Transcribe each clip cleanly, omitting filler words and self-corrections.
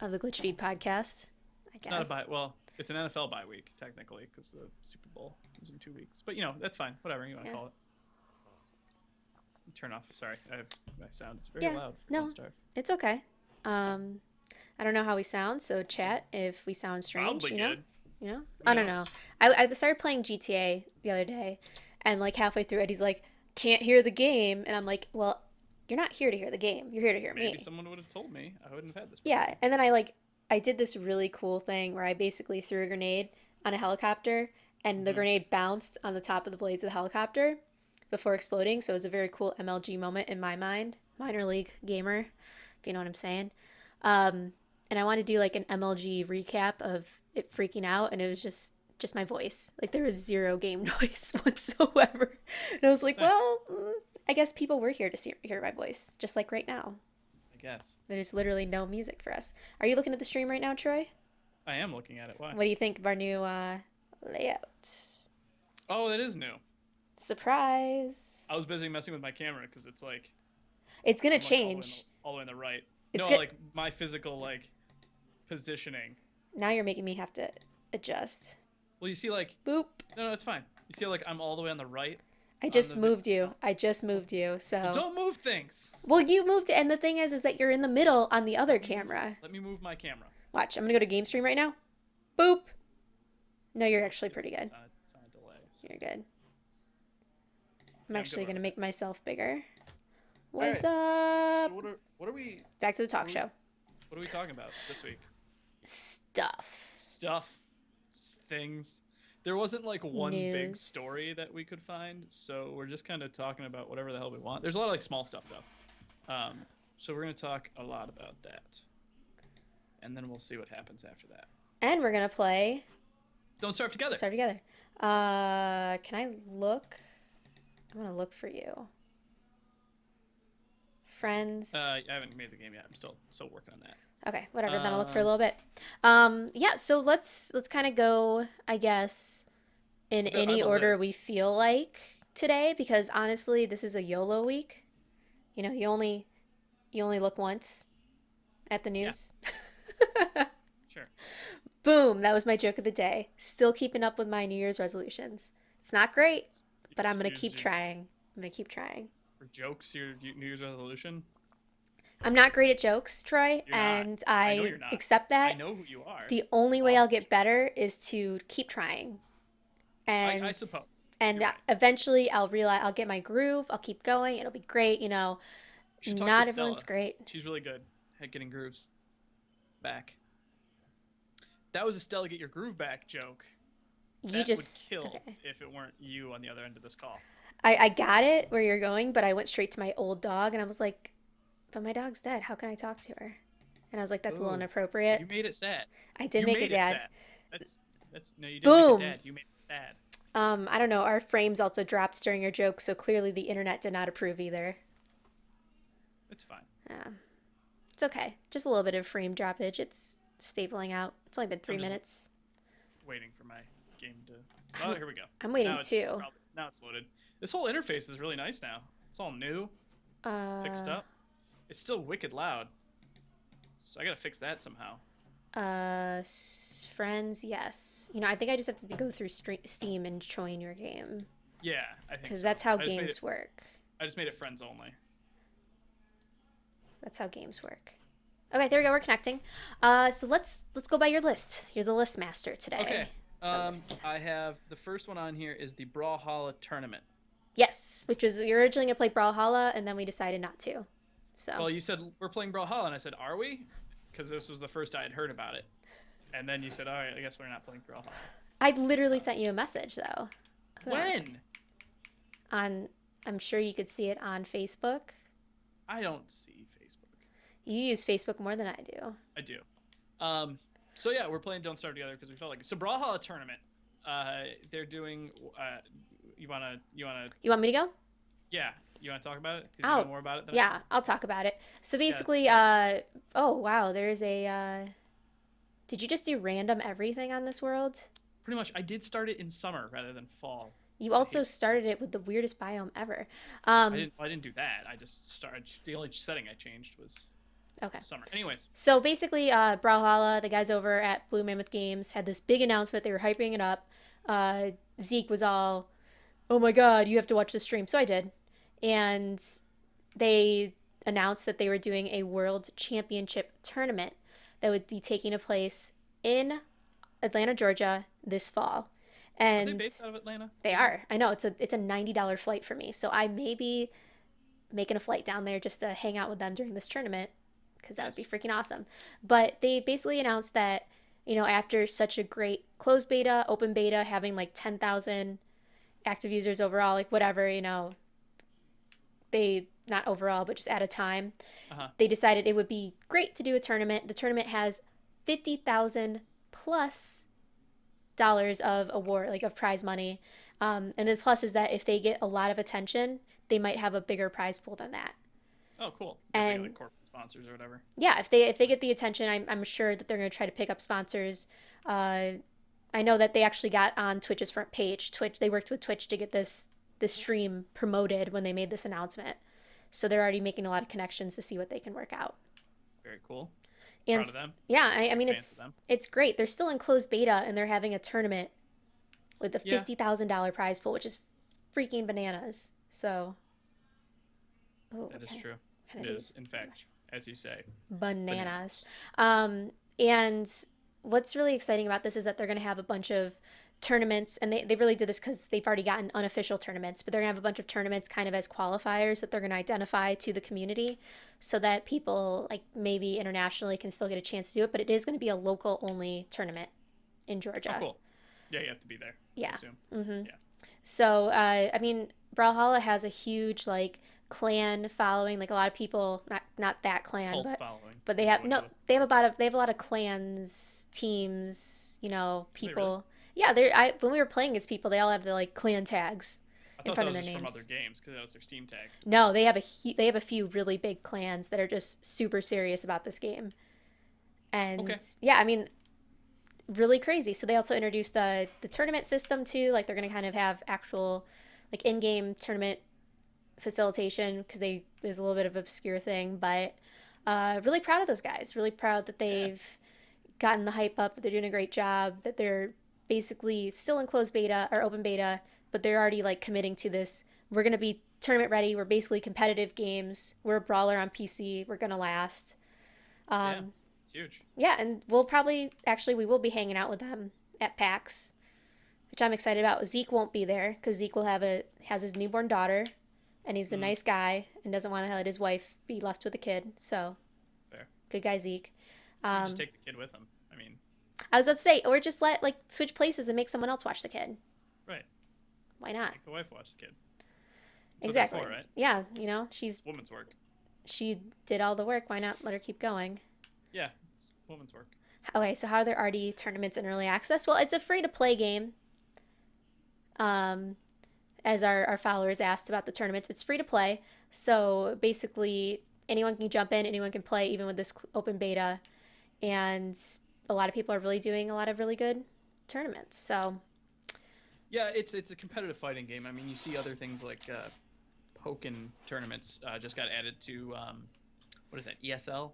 of the GlitchFeed podcast, I It's not a bye. guess. Well, it's an NFL bye week technically because the Super Bowl is in 2 weeks. But that's fine. Whatever you want to Yeah. call it. Turn off. Sorry, my sound is very Yeah. loud for Don't No, Starve. it's okay. Um, I don't know how we sound, so chat if we sound strange, Probably you know? good. You know? Who I don't know. knows? I started playing GTA the other day, and like halfway through it, he's like, can't hear the game. And I'm like, well, you're not here to hear the game. You're here to hear Maybe me. someone would have told me. I wouldn't have had this Yeah. problem. And then I did this really cool thing where I basically threw a grenade on a helicopter, and the Hmm. grenade bounced on the top of the blades of the helicopter before exploding. So it was a very cool MLG moment in my mind. Minor league gamer, if you know what I'm saying. Um, and I wanted to do like an MLG recap of it freaking out, and it was just my voice. Like there was zero game noise whatsoever. And I was like, Nice. well, I guess people were here to hear my voice, just like right now. I guess. There's literally no music for us. Are you looking at the stream right now, Troy? I am looking at it. Why? What do you think of our new layout? Oh, that is new. Surprise! I was busy messing with my camera because it's like It's gonna I'm like all the way in the, change. all the way in the right. It's No, good. like my physical like positioning. Now you're making me have to adjust. Well, you see, like Boop. no, it's fine. You see, like I'm all the way on the right I on just the. moved you. I just moved you. Well, So, don't move things. well, you moved, and the thing is that you're in the middle on the other Let me move. camera. Let me move my camera. Watch. I'm gonna go to game stream right now. Boop. No, you're actually It's pretty good. it's on a delay. So. You're good. I'm Yeah, I'm good actually where gonna I was make myself bigger. at. All What's right. up? So what are we Back to the talk what are we show. what are we talking about this week? Stuff. Stuff, things. There wasn't like one big News. story that we could find, so we're just kind of talking about whatever the hell we want. There's a lot of like small stuff though. So we're gonna talk a lot about that, and then we'll see what happens after that. And we're gonna play Don't Starve Together. Start Together. Can I look? I'm gonna look for you. Friends. I haven't made the game yet. I'm still working on that. Okay, whatever. Then I'll look for a Um, little bit. Yeah. So let's kind of go, I guess, in I any have a order we list. feel like today, because honestly, this is a YOLO week. You know, you only look once at the Yeah, news. sure. Boom. That was my joke of the day. Still keeping up with my New Year's resolutions. It's not great, but I'm gonna keep Use trying. I'm gonna keep trying. for jokes your New Year's resolution. I'm not great at jokes, Troy, You're not. and I know I you're not. accept I that. know who you are. The only way Off I'll the get better is to keep trying. I And suppose and you're right. eventually I'll realize I'll get my groove, I'll keep going, it'll be great, you know. You should talk to Not everyone's Stella. great. She's really good at getting grooves back. That was a Stella get your groove back joke. You That would just kill okay. if it weren't you on the other end of this call. I got it where you're going, but I went straight to my old dog and I was like, but my dog's dead. How can I talk to her? And I was like, that's a little Ooh, inappropriate. you made it sad. I did You make a made it dad. sad. That's no, you didn't make it Boom. dad. You made it sad. I don't know. Our frames also dropped during your joke, so clearly the internet did not approve either. It's fine. Yeah, it's okay. Just a little bit of frame droppage. It's stabilizing out. It's only been I'm three just minutes. waiting for my game to. Oh, here we go. I'm waiting Now it's too. now it's loaded. This whole interface is really nice now. It's all new, fixed Uh, up. It's still wicked loud, so I gotta fix that somehow. friends, yes. You know, I think I just have to go through Steam and join your game Yeah, I think because so. that's how games work. I just made it friends only. That's how games work. Okay, there we go. We're connecting. So let's go by your list. You're the list master Okay. today. The list I master. have the first one on here is the Brawlhalla tournament. Yes, which was you're originally gonna play Brawlhalla, and then we decided not to. So Well, you said we're playing Brawlhalla, and I said, are we? Because this was the first I had heard about it. And then you said, all right, I guess we're not playing Brawlhalla. I literally sent you a message though. Hold When? on, I'm sure you could see it on Facebook. I don't see Facebook. You use Facebook more than I do. I do. So yeah, we're playing Don't Starve Together because we felt like it. So Brawlhalla tournament. They're doing. You wanna. You want me to go? Yeah, you wanna talk about it? Because you know Out. more about it than I do. Yeah, I'll talk about it. So Yeah, it's basically, fun. oh wow, there's a. Did you just do random everything on this world? Pretty much, I did start it in summer rather than fall. You I also hate. started it with the weirdest biome ever. I didn't do that. I just started. The only setting I changed was Okay. Summer. Anyways, So basically, Brawlhalla, the guys over at Blue Mammoth Games, had this big announcement. They were hyping it up. Zeke was all, "Oh my god, you have to watch the stream." So I did, and they announced that they were doing a World Championship tournament that would be taking place in Atlanta, Georgia, this fall, are they and based out of Atlanta? they Do you know? are. I know it's a $90 flight for me, so I may be making a flight down there just to hang out with them during this tournament because that would be Nice. freaking awesome. But they basically announced that, after such a great closed beta, open beta, having like 10,000 active users overall, like whatever, they, not overall, but just at a time, Uh huh. they decided it would be great to do a tournament. The tournament has 50,000 plus dollars of award, like of prize money. And the plus is that if they get a lot of attention, they might have a bigger prize pool than that. Oh, cool. If they get like And corporate sponsors or whatever. yeah, if they get the attention, I'm sure that they're going to try to pick up sponsors. I know that they actually got on Twitch's front page. Twitch, they worked with Twitch to get this stream promoted when they made this announcement. So they're already making a lot of connections to see what they can work out. Very cool. And Proud of them. yeah, I mean Fans of it's them. it's great. They're still in closed beta and they're having a tournament with a Yeah, $50,000 prize pool, which is freaking bananas. So, oh, that is okay, true. kind It of is, these in fact, as you say, bananas. bananas. And what's really exciting about this is that they're going to have a bunch of tournaments, and they really did this because they've already gotten unofficial tournaments, but they're going to have a bunch of tournaments kind of as qualifiers that they're going to identify to the community so that people, like maybe internationally, can still get a chance to do it. But it is going to be a local only tournament in Oh, Georgia. cool. Yeah, you have to be there, I Yeah. assume. Mm-hmm. Yeah. So, I mean, Brawlhalla has a huge like clan following. Like a lot of people, not that clan, Cult but following they is the have way to no, look they for have it. about they have a lot of clans, teams, Do they really? people. Yeah, they I when we were playing against people, they all have the like clan tags I in thought that front of was their just from other names. games because that was their Steam tag. No, they have a few really big clans that are just super serious about this game. And Okay. yeah, I mean, really crazy. So they also introduced the tournament system too. Like they're gonna kind of have actual like in-game tournament facilitation because they it was a little bit of an obscure thing, but really proud of those guys. Really proud that Yeah. they've gotten the hype up, that they're doing a great job, that they're basically still in closed beta or open beta, but they're already like committing to this. We're gonna be tournament ready. We're basically competitive games. We're a brawler on PC. We're gonna last. Yeah. Um, It's huge. yeah, and we'll probably actually we will be hanging out with them at PAX, which I'm excited about. Zeke won't be there because Zeke will has his newborn daughter, and he's a Mm, nice guy and doesn't want to let his wife be left with a kid. So fair. good guy Zeke. You just Um, take the kid with them. I mean, I was about to say, or just let like switch places and make someone else watch the kid. right. Why not? Make the wife watch the kid. That's what they're Exactly. for, right? Yeah, Woman's work. she did all the work. Why not let her keep going? Yeah, it's woman's work. Okay, so how are there already tournaments in early access? Well, it's a free to play game. Um, as our followers asked about the tournaments, it's free to play. So basically, anyone can jump in, anyone can play, even with this open beta. And a lot of people are really doing a lot of really good tournaments. So Yeah, it's a competitive fighting game. I mean, you see other things like Pokken tournaments just got added to what is that? ESL?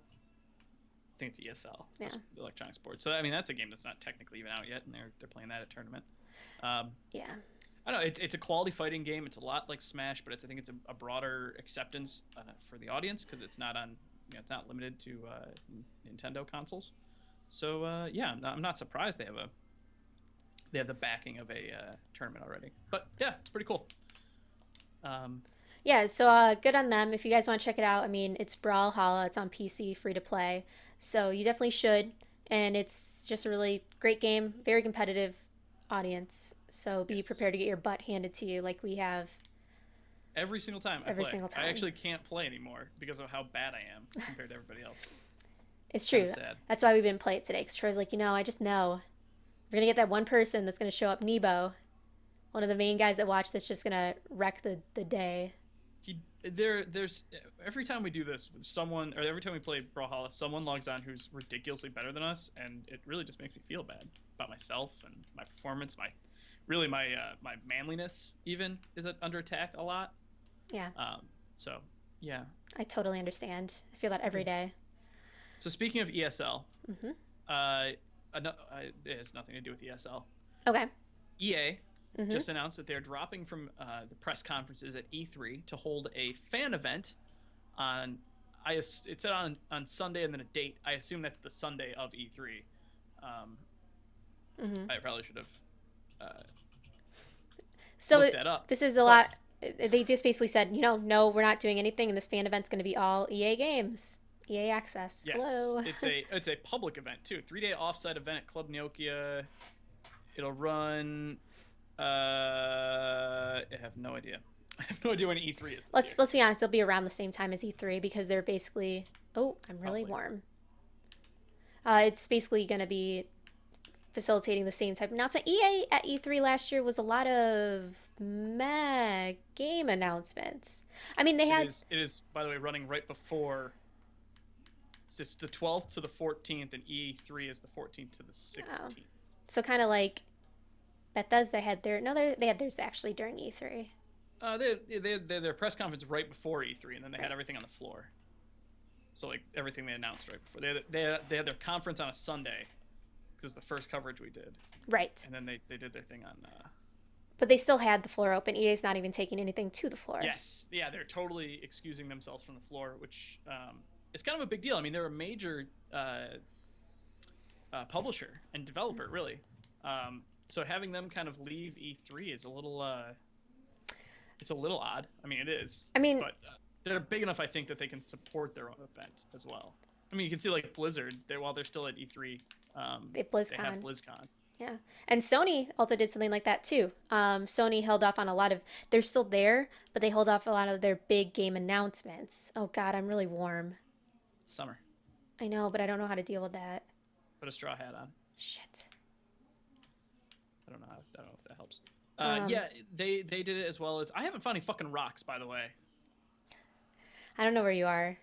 I think it's ESL. yeah, That's Electronic Sports. So I mean, that's a game that's not technically even out yet, and they're playing that at tournament. Um, yeah, I don't know. It's a quality fighting game. It's a lot like Smash, but I think it's a broader acceptance for the audience because it's not on it's not limited to Nintendo consoles. So yeah, I'm not surprised they have the backing of a tournament already. But yeah, it's pretty cool. Um, yeah. So good on them. If you guys want to check it out, I mean, it's Brawlhalla. It's on PC, free to play. So you definitely should. And it's just a really great game, very competitive audience. So be yes, prepared to get your butt handed to you like we have every single time I every play, single I time. actually can't play anymore because of how bad I am compared to everybody else. It's Kind of true. sad. That's why we didn't play it today. Because Troy's like, I just know. We're going to get that one person that's going to show up, Nebo, one of the main guys that watch that's just going to wreck the day. There's every time we do this with someone, or every time we play Brawlhalla, someone logs on who's ridiculously better than us, and it really just makes me feel bad about myself and my performance, my manliness even is under attack a lot. Yeah, So yeah, I totally understand. I feel that every yeah, day. So speaking of ESL, Mm-hmm. uh, it has nothing to do with ESL. Okay. EA Mm-hmm. just announced that they're dropping from the press conferences at E3 to hold a fan event on. It said on Sunday and then a date. I assume that's the Sunday of E3. Um, Mm-hmm. I probably should have So looked that up, this is a but lot. They just basically said, no, we're not doing anything, and this fan event's going to be all EA games, EA access. yes, Hello. it's a public event too. 3-day offsite event at Club Nokia. It'll run. I have no idea. I have no idea when E3 is this year. Let's be honest. It'll be around the same time as E3 because they're basically. Oh, I'm really Probably. warm. It's basically going to be facilitating the same type of announcement. EA at E3 last year was a lot of meh game announcements. I mean, they It had. is. It is. By the way, running right before. It's the 12th to the 14th, and E3 is the 14th to the Oh, 16th. so kind of like Bethesda had their. No, they had theirs actually during E3. They had their press conference right before E3, and then they had Right. everything on the floor. So like everything they announced right before. They had their conference on a Sunday, because it's the first coverage we did, Right. and then they did their thing on. But they still had the floor open. EA's not even taking anything to the floor. Yes, yeah, they're totally excusing themselves from the floor, which is kind of a big deal. I mean, they're a major publisher and developer, really. So having them kind of leave E3 is a little, it's a little odd. I mean, it is, I mean, but they're big enough, I think, that they can support their own event as well. I mean, you can see like Blizzard, while they're still at E3, they have BlizzCon. BlizzCon. Yeah. And Sony also did something like that too. Sony held off on a lot of, they're still there, but they hold off a lot of their big game announcements. Oh God, I'm really warm. It's summer. I know, but I don't know how to deal with that. Put a straw hat on. Shit. I don't know if that helps. Um, Yeah, they did it as well as I haven't found any fucking rocks, by the way. I don't know where you are.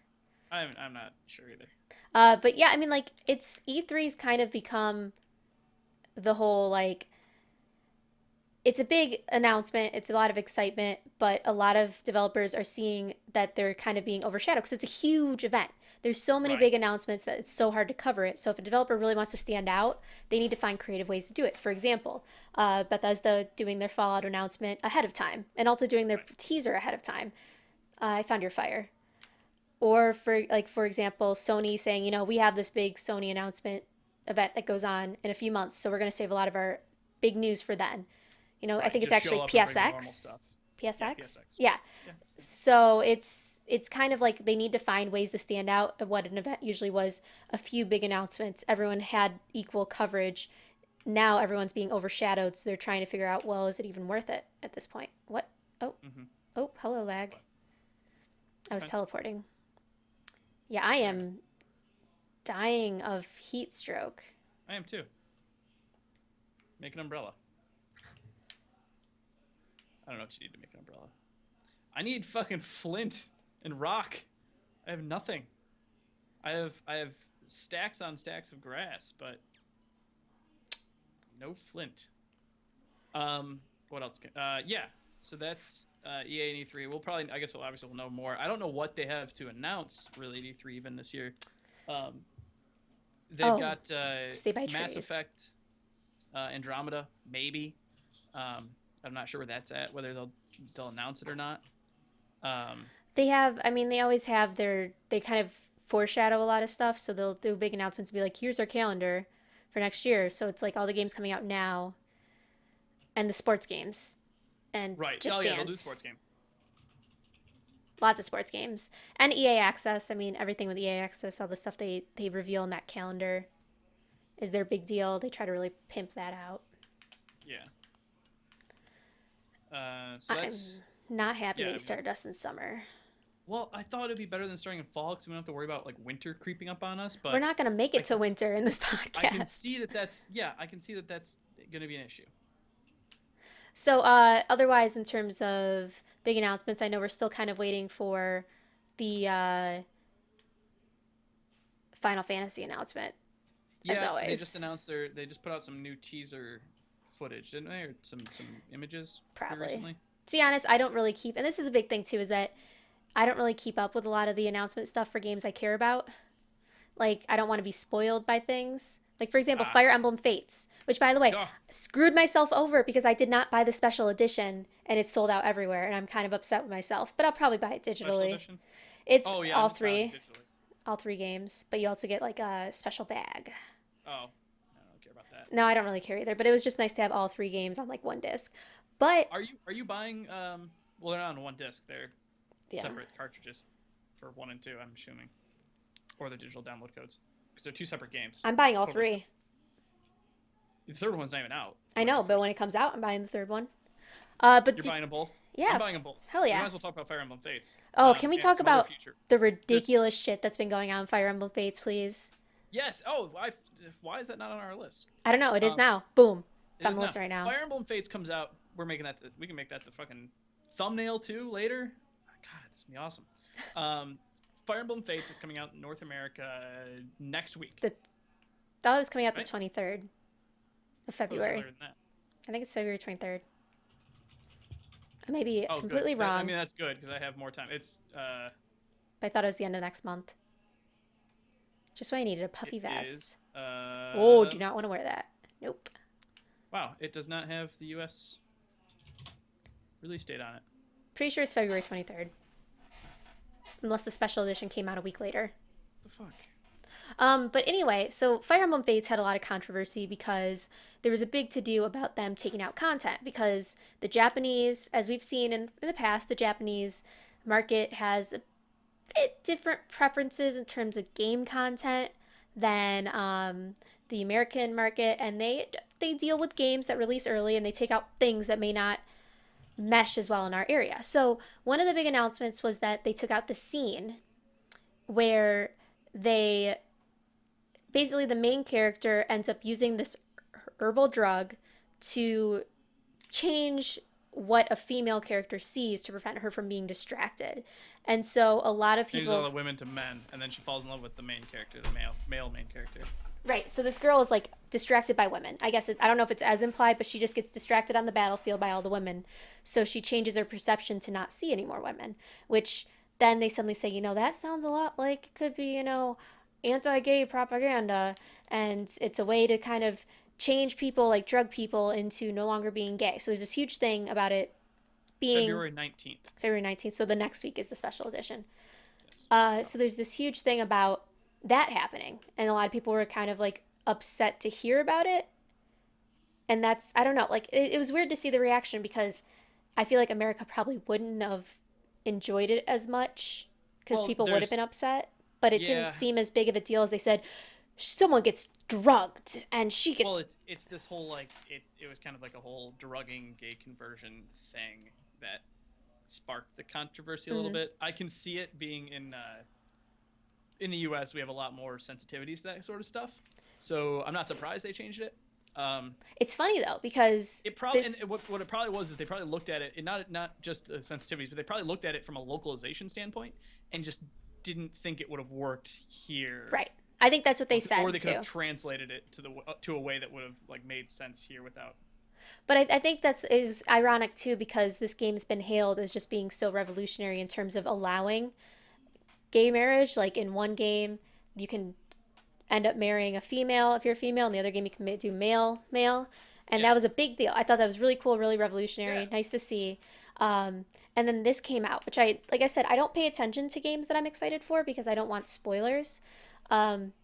I'm not sure either. But yeah, I mean, like, it's E3's kind of become the whole, like, it's a big announcement. It's a lot of excitement, but a lot of developers are seeing that they're kind of being overshadowed because it's a huge event. There's so many Right. big announcements that it's so hard to cover it. So if a developer really wants to stand out, they need to find creative ways to do it. For example, Bethesda doing their Fallout announcement ahead of time and also doing their Right. teaser ahead of time. I found your fire. Or for example, Sony saying, we have this big Sony announcement event that goes on in a few months, so we're going to save a lot of our big news for then. I Right. think it's Just actually show up and bring the normal PSX. stuff. Yeah, PSX? PSX. Yeah. Yeah. So it's kind of like they need to find ways to stand out of what an event usually was a few big announcements. Everyone had equal coverage. Now everyone's being overshadowed, so they're trying to figure out, well, is it even worth it at this point? What? Oh, Mm-hmm. oh, hello, lag. But I was okay. teleporting. Yeah, I All right. am dying of heat stroke. I am too. Make an umbrella. I don't know what you need to make an umbrella. I need fucking flint and rock. I have nothing. I have stacks on stacks of grass, but no flint. What else? Yeah. So that's EA and E3. We'll probably, I guess, we'll know more. I don't know what they have to announce really at E3 even this year. Um, they've Oh, got stay by Mass trees. Effect, Andromeda, maybe. I'm not sure where that's at. Whether they'll announce it or not. They have, I mean, they always have they kind of foreshadow a lot of stuff. So they'll do big announcements and be like, here's our calendar for next year. So it's like all the games coming out now and the sports games and Right. Just Oh yeah, they'll do a sports Dance. game. Lots of sports games. And EA Access. I mean, everything with EA Access, all the stuff they reveal in that calendar is their big deal. They try to really pimp that out. Yeah. So I'm that's not happy yeah. I they mean, started us in summer. well, I thought it'd be better than starting in fall because we don't have to worry about like winter creeping up on us. We're But not going to make I it can to winter in this I can podcast. see that that's yeah. I can see that that's going to be an issue. So, otherwise, in terms of big announcements, I know we're still kind of waiting for the Final Fantasy announcement, as Yeah, always. they just put out some new teaser footage, didn't they? Or some images pretty Probably. recently. To be honest, I don't really keep, and this is a big thing too, is that I don't really keep up with a lot of the announcement stuff for games I care about. Like, I don't want to be spoiled by things. Like, for example, Ah, Fire Emblem Fates, which, by the way, oh, screwed myself over because I did not buy the special edition and it's sold out everywhere. And I'm kind of upset with myself, but I'll probably buy it special digitally. edition. It's Oh yeah, I'm just buying it digitally. all three games, but you also get like a special bag. Oh, I don't care about that. No, I don't really care either, but it was just nice to have all three games on like one disc. But Are you buying? Well, they're not on one disc. They're yeah, separate cartridges for 1 and 2. I'm assuming, or the digital download codes, because they're two separate games. I'm buying all Totally three. the third one's not even out. I Whenever know, the but first. when it comes out, I'm buying the third one. But You're buying them both. I'm yeah, buying them both. hell We might yeah. as well talk about Fire Emblem Fates. Oh, can we And talk some other about future. the There's ridiculous shit that's been going on in Fire Emblem Fates, please? yes. Oh, why is that not on our list? I don't know. It is Um, now. Boom. It's it on is the now. list right now. Fire Emblem Fates comes out. We're making that. We can make that the fucking thumbnail too later. God, this is gonna be awesome. Um, Fire Emblem Fates is coming out in North America next week. The Thought it was coming out the Right? 23rd of I thought it was earlier February. than that. I think it's February 23rd. I may be Oh, good. completely I wrong, mean, that's good because I have more time. It's but I thought it was the end of next month. Just why I needed a it puffy is vest. Oh, do not want to wear that. Nope. wow. It does not have the U.S. release date on it. Pretty sure it's February 23rd. Unless the special edition came out a week later. What the fuck? But anyway, so Fire Emblem Fates had a lot of controversy because there was a big to do about them taking out content because the Japanese, as we've seen in the past, the Japanese market has a bit different preferences in terms of game content than the American market, and they deal with games that release early and they take out things that may not mesh as well in our area. So one of the big announcements was that they took out the scene where they basically the main character ends up using this herbal drug to change what a female character sees to prevent her from being distracted. And so a lot of Changes all people the women to men, and then she falls in love with the main character, the male main character. right, so this girl is like distracted by women. I guess I don't know if it's as implied, but she just gets distracted on the battlefield by all the women. So she changes her perception to not see any more women, which then they suddenly say, that sounds a lot like it could be, anti-gay propaganda, and it's a way to kind of change people, like drug people, into no longer being gay. So there's this huge thing about it being February 19th. February 19th. So the next week is the special edition. Yes. So there's this huge thing about that happening, and a lot of people were kind of like upset to hear about it. And that's, I don't know, like it was weird to see the reaction because I feel like America probably wouldn't have enjoyed it as much because Well, people would have there's been upset, but it didn't yeah. seem as big of a deal as they said. Someone gets drugged and she Well, gets it's this whole like it was kind of like a whole drugging gay conversion thing that sparked the controversy a little Mhm. bit. I can see it being in the U.S. We have a lot more sensitivities to that sort of stuff, so I'm not surprised they changed it. It's funny though because It probably this and what it probably was is they probably looked at it and not just sensitivities, but they probably looked at it from a localization standpoint and just didn't think it would have worked here. right. I think that's what they said Or they could too. have translated it to a way that would have like made sense here without. But I think that's it was ironic too because this game's been hailed as just being so revolutionary in terms of allowing gay marriage. Like in one game, you can end up marrying a female if you're a female. In the other game, you can do male male, and Yeah. that was a big deal. I thought that was really cool, really revolutionary, Yeah. nice to see. And then this came out, which like I said, I don't pay attention to games that I'm excited for because I don't want spoilers. Um,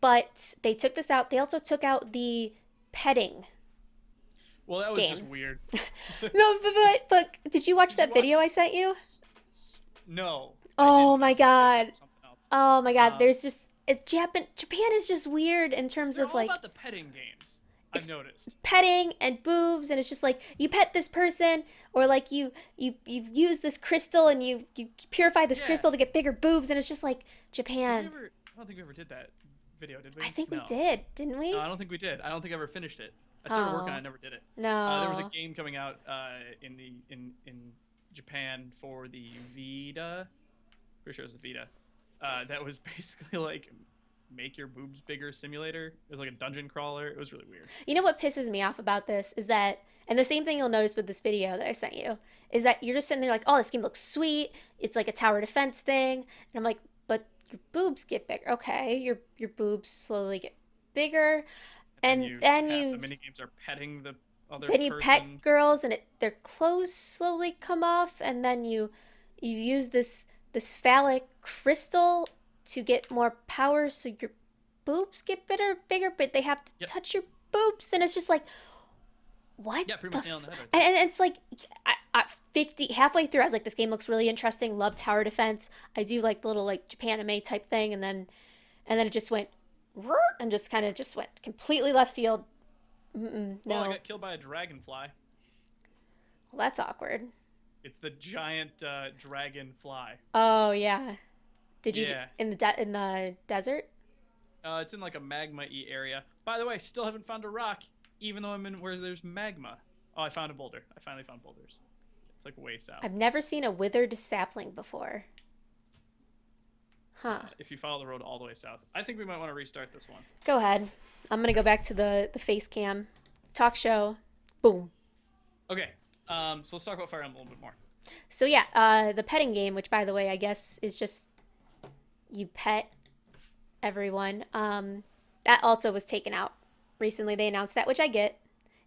but they took this out. They also took out the petting Well, that was game. just weird. No, but did you watch Did you that video I sent you? No. I Oh didn't. I my was gonna save that god. for something else. Oh my god. Um, There's just Japan is just weird in terms they're of all like about the petting games. I've noticed. petting and boobs, and it's just like you pet this person, or like you use this crystal and you purify this Yeah. crystal to get bigger boobs, and it's just like Did we Japan. ever? I don't think we ever did that video, did we? I think we No. did, didn't we? No, I don't think we did. I don't think I ever finished it. I started working on it, Oh I never did it. There was a no. game coming out in Japan for the Vita. Pretty sure it was the Vita. That was basically like make your boobs bigger simulator. It was like a dungeon crawler. It was really weird. You know what pisses me off about this is that, and the same thing you'll notice with this video that I sent you, is that you're just sitting there like, oh, this game looks sweet. It's like a tower defense thing. And I'm like, but your boobs get bigger. Okay, your boobs slowly get bigger, And then and you then pet the you mini games are petting the other then you pet person. girls, and their clothes slowly come off, and then you use this phallic crystal to get more power, so your boobs get bigger, but they have to Yep. touch your boobs, and it's just like, what Yeah, pretty the much nail on the head right and, there. and it's like, 50 halfway through I was like, this game looks really interesting, love tower defense, I do like the little like Japan anime type thing, and then it just went and just kind of just went completely left field. Well, I No. got killed by a dragonfly. Well, that's awkward. It's the giant dragonfly. Oh yeah. Did you Yeah. in the in the desert? It's in like a magma-y area. By the way, still haven't found a rock, even though I'm in where there's magma. Oh, I found a boulder. I finally found boulders. It's like way south. I've never seen a withered sapling before. Huh. If you follow the road all the way south, I think we might want to restart this one. Go ahead. I'm gonna go back to the face cam talk show. Boom. Okay. So let's talk about Fire Emblem a little bit more. So yeah, the petting game, which by the way I guess is just you pet everyone. That also was taken out recently. They announced that, which I get.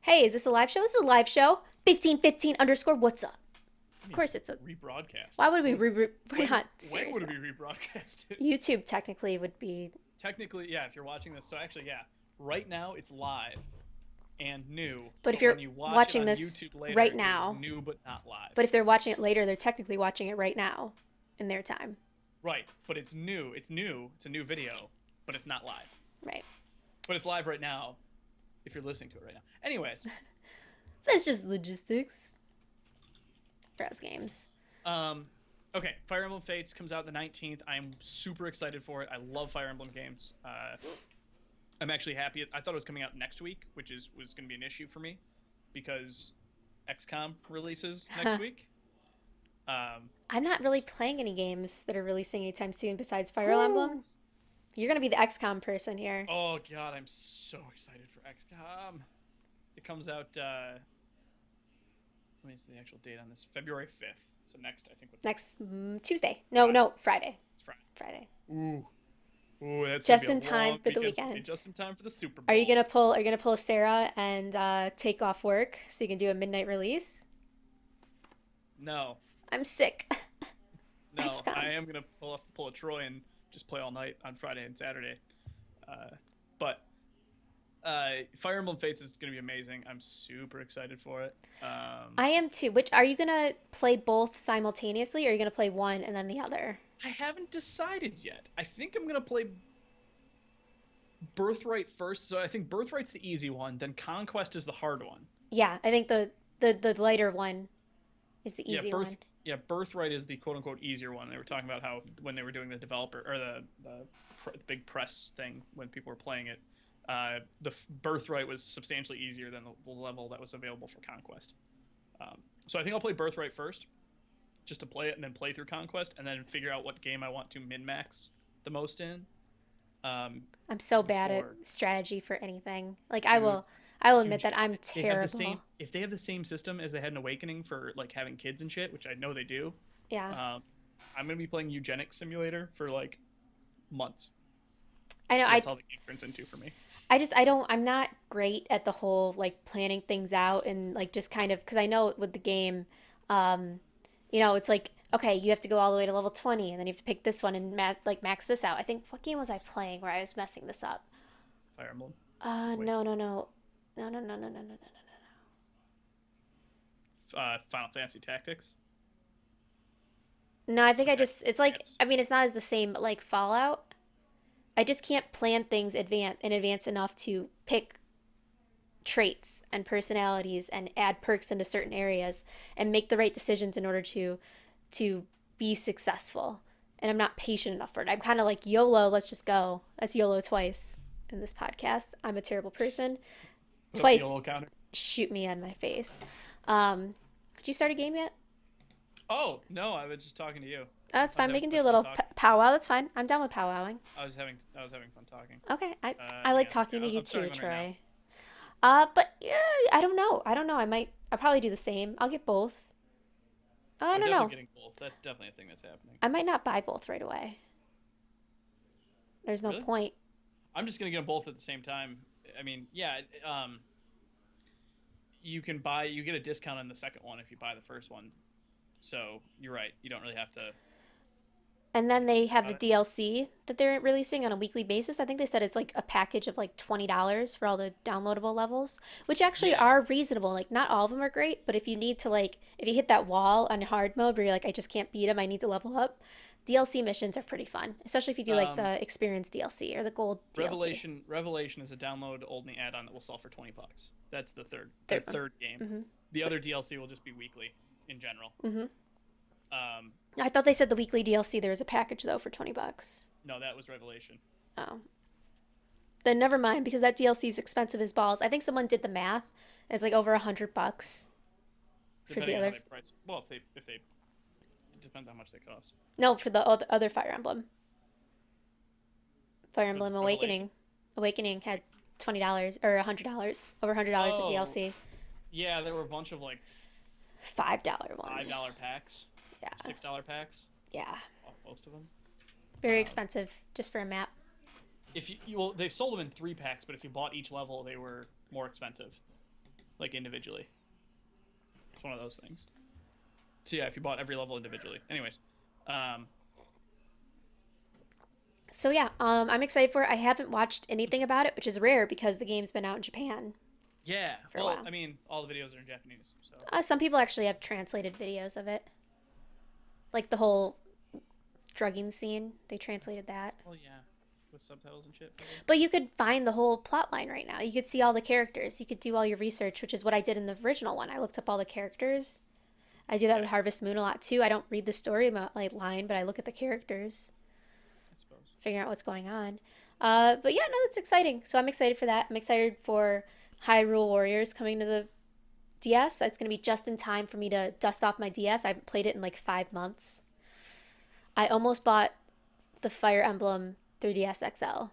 Hey, is this a live show? This is a live show. 1515 underscore. What's up? I Of mean, course it's a. rebroadcast. Why would we? We're When, not when serious. would it be rebroadcasted? YouTube technically would be. Technically, yeah. If you're watching this, so actually, yeah. Right now, it's live and new. But if you're when you watch watching it on this YouTube later, right it's now, new but not live. but if they're watching it later, they're technically watching it right now, in their time. Right, but it's new. It's new. It's a new video, but it's not live. Right. But it's live right now, if you're listening to it right now. Anyways, So it's just logistics. Browse games. okay. Fire Emblem Fates comes out the 19th. I'm super excited for it. I love Fire Emblem games. I'm actually happy. I thought it was coming out next week, which was going to be an issue for me because XCOM releases next week. I'm not really playing any games that are releasing anytime soon besides Fire Emblem. You're gonna be the XCOM person here. Oh god, I'm so excited for XCOM. It comes out. Let me see the actual date on this. February 5th. So next, I think. Next Tuesday. No, Friday. It's Friday. Friday. Ooh. Ooh, that's Just gonna be in a time long for the weekend. weekend. Just in time for the Super Bowl. Are you gonna pull Sarah and take off work so you can do a midnight release? No. I'm sick. No, XCOM. I am gonna pull a Troy and just play all night on Friday and Saturday. But Fire Emblem Fates is gonna be amazing. I'm super excited for it. I am too. Which are you gonna play both simultaneously, or are you gonna play one and then the other? I haven't decided yet. I think I'm gonna play Birthright first. So I think Birthright's the easy one. Then Conquest is the hard one. Yeah, I think the lighter one is the easy one. Yeah, Birthright is the quote unquote easier one. They were talking about how when they were doing the developer or the big press thing when people were playing it, Birthright was substantially easier than the level that was available for Conquest. So I think I'll play Birthright first, just to play it and then play through Conquest and then figure out what game I want to min max the most in. I'm so bad at before- strategy for anything. Like Dude, I will it's admit huge. that I'm They have the terrible. same if they have the same system as they had in Awakening for like having kids and shit, which I know they do. Yeah. I'm gonna be playing Eugenics Simulator for like months. I know. That's all the game turns into for me. I'm not great at the whole like planning things out and like just kind of because I know with the game, it's like okay, you have to go all the way to level 20 and then you have to pick this one and max this out. I think what game was I playing where I was messing this up? Fire Emblem. Wait. No. Final Fantasy Tactics. No, I think it's like Advance. I mean it's not as the same but like Fallout. I just can't plan things in advance enough to pick traits and personalities and add perks into certain areas and make the right decisions in order to be successful. And I'm not patient enough for it. I'm kind of like YOLO, let's just go. That's YOLO twice in this podcast. I'm a terrible person. Put up the Twice, YOLO counter. shoot me on my face. Did you start a game yet? Oh no, I was just talking to you. Oh, that's fine. We having can do a fun little talking. powwow. That's fine. I'm down with powwowing. I was having fun talking. Okay, I like Yeah, talking to I'm you starting too, one right now. Troy. But yeah, I don't know. I'll probably do the same. I'll get both. I I'm don't definitely know. getting both. That's definitely a thing that's happening. I might not buy both right away. There's no Really? point. I'm just gonna get them both at the same time. I mean, yeah. You get a discount on the second one if you buy the first one. So you're right. You don't really have to And then they have the about it. DLC that they're releasing on a weekly basis. I think they said it's like a package of like $20 for all the downloadable levels, which actually Yeah. are reasonable. Like not all of them are great, but if you need to like if you hit that wall on hard mode where you're like I just can't beat them, I need to level up. DLC missions are pretty fun, especially if you do like Um, the experience DLC or the gold DLC. Revelation is a download only add-on that will sell for $20. That's their Third one. third game. Mm-hmm. The other DLC will just be weekly in general. Mm-hmm. Um, I thought they said the weekly DLC there was a package though for $20. no, that was Revelation. Oh, then never mind because that DLC is expensive as balls. I think someone did the math. And it's like over $100 for the Depending on how other. they price. Well, if they it depends how much they cost. No, for the other Fire Emblem. Fire For Emblem Revelation. Awakening. Awakening had $20 or $100, over $100 in Oh, DLC. yeah, there were a bunch of like $5 ones. $5 packs, Yeah, $6 packs. yeah. Most of them. Very Um, expensive just for a map. if well, they've sold them in 3 packs, but if you bought each level, they were more expensive, like individually. It's one of those things. So yeah, if you bought every level individually. Anyways, um, So yeah, I'm excited for it. I haven't watched anything about it, which is rare because the game's been out in Japan yeah. for a Well, while. I mean, all the videos are in Japanese, so Some people actually have translated videos of it, like the whole drugging scene. They translated that. well, yeah, with subtitles and shit. Maybe. But you could find the whole plot line right now. You could see all the characters. You could do all your research, which is what I did in the original one. I looked up all the characters. I do that Yeah, with Harvest Moon a lot too. I don't read the story like line, but I look at the characters, I suppose. figure out what's going on. But yeah, no, that's exciting. So I'm excited for that. I'm excited for Hyrule Warriors coming to the DS. It's going to be just in time for me to dust off my DS. I haven't played it in like 5 months. I almost bought the Fire Emblem 3DS XL,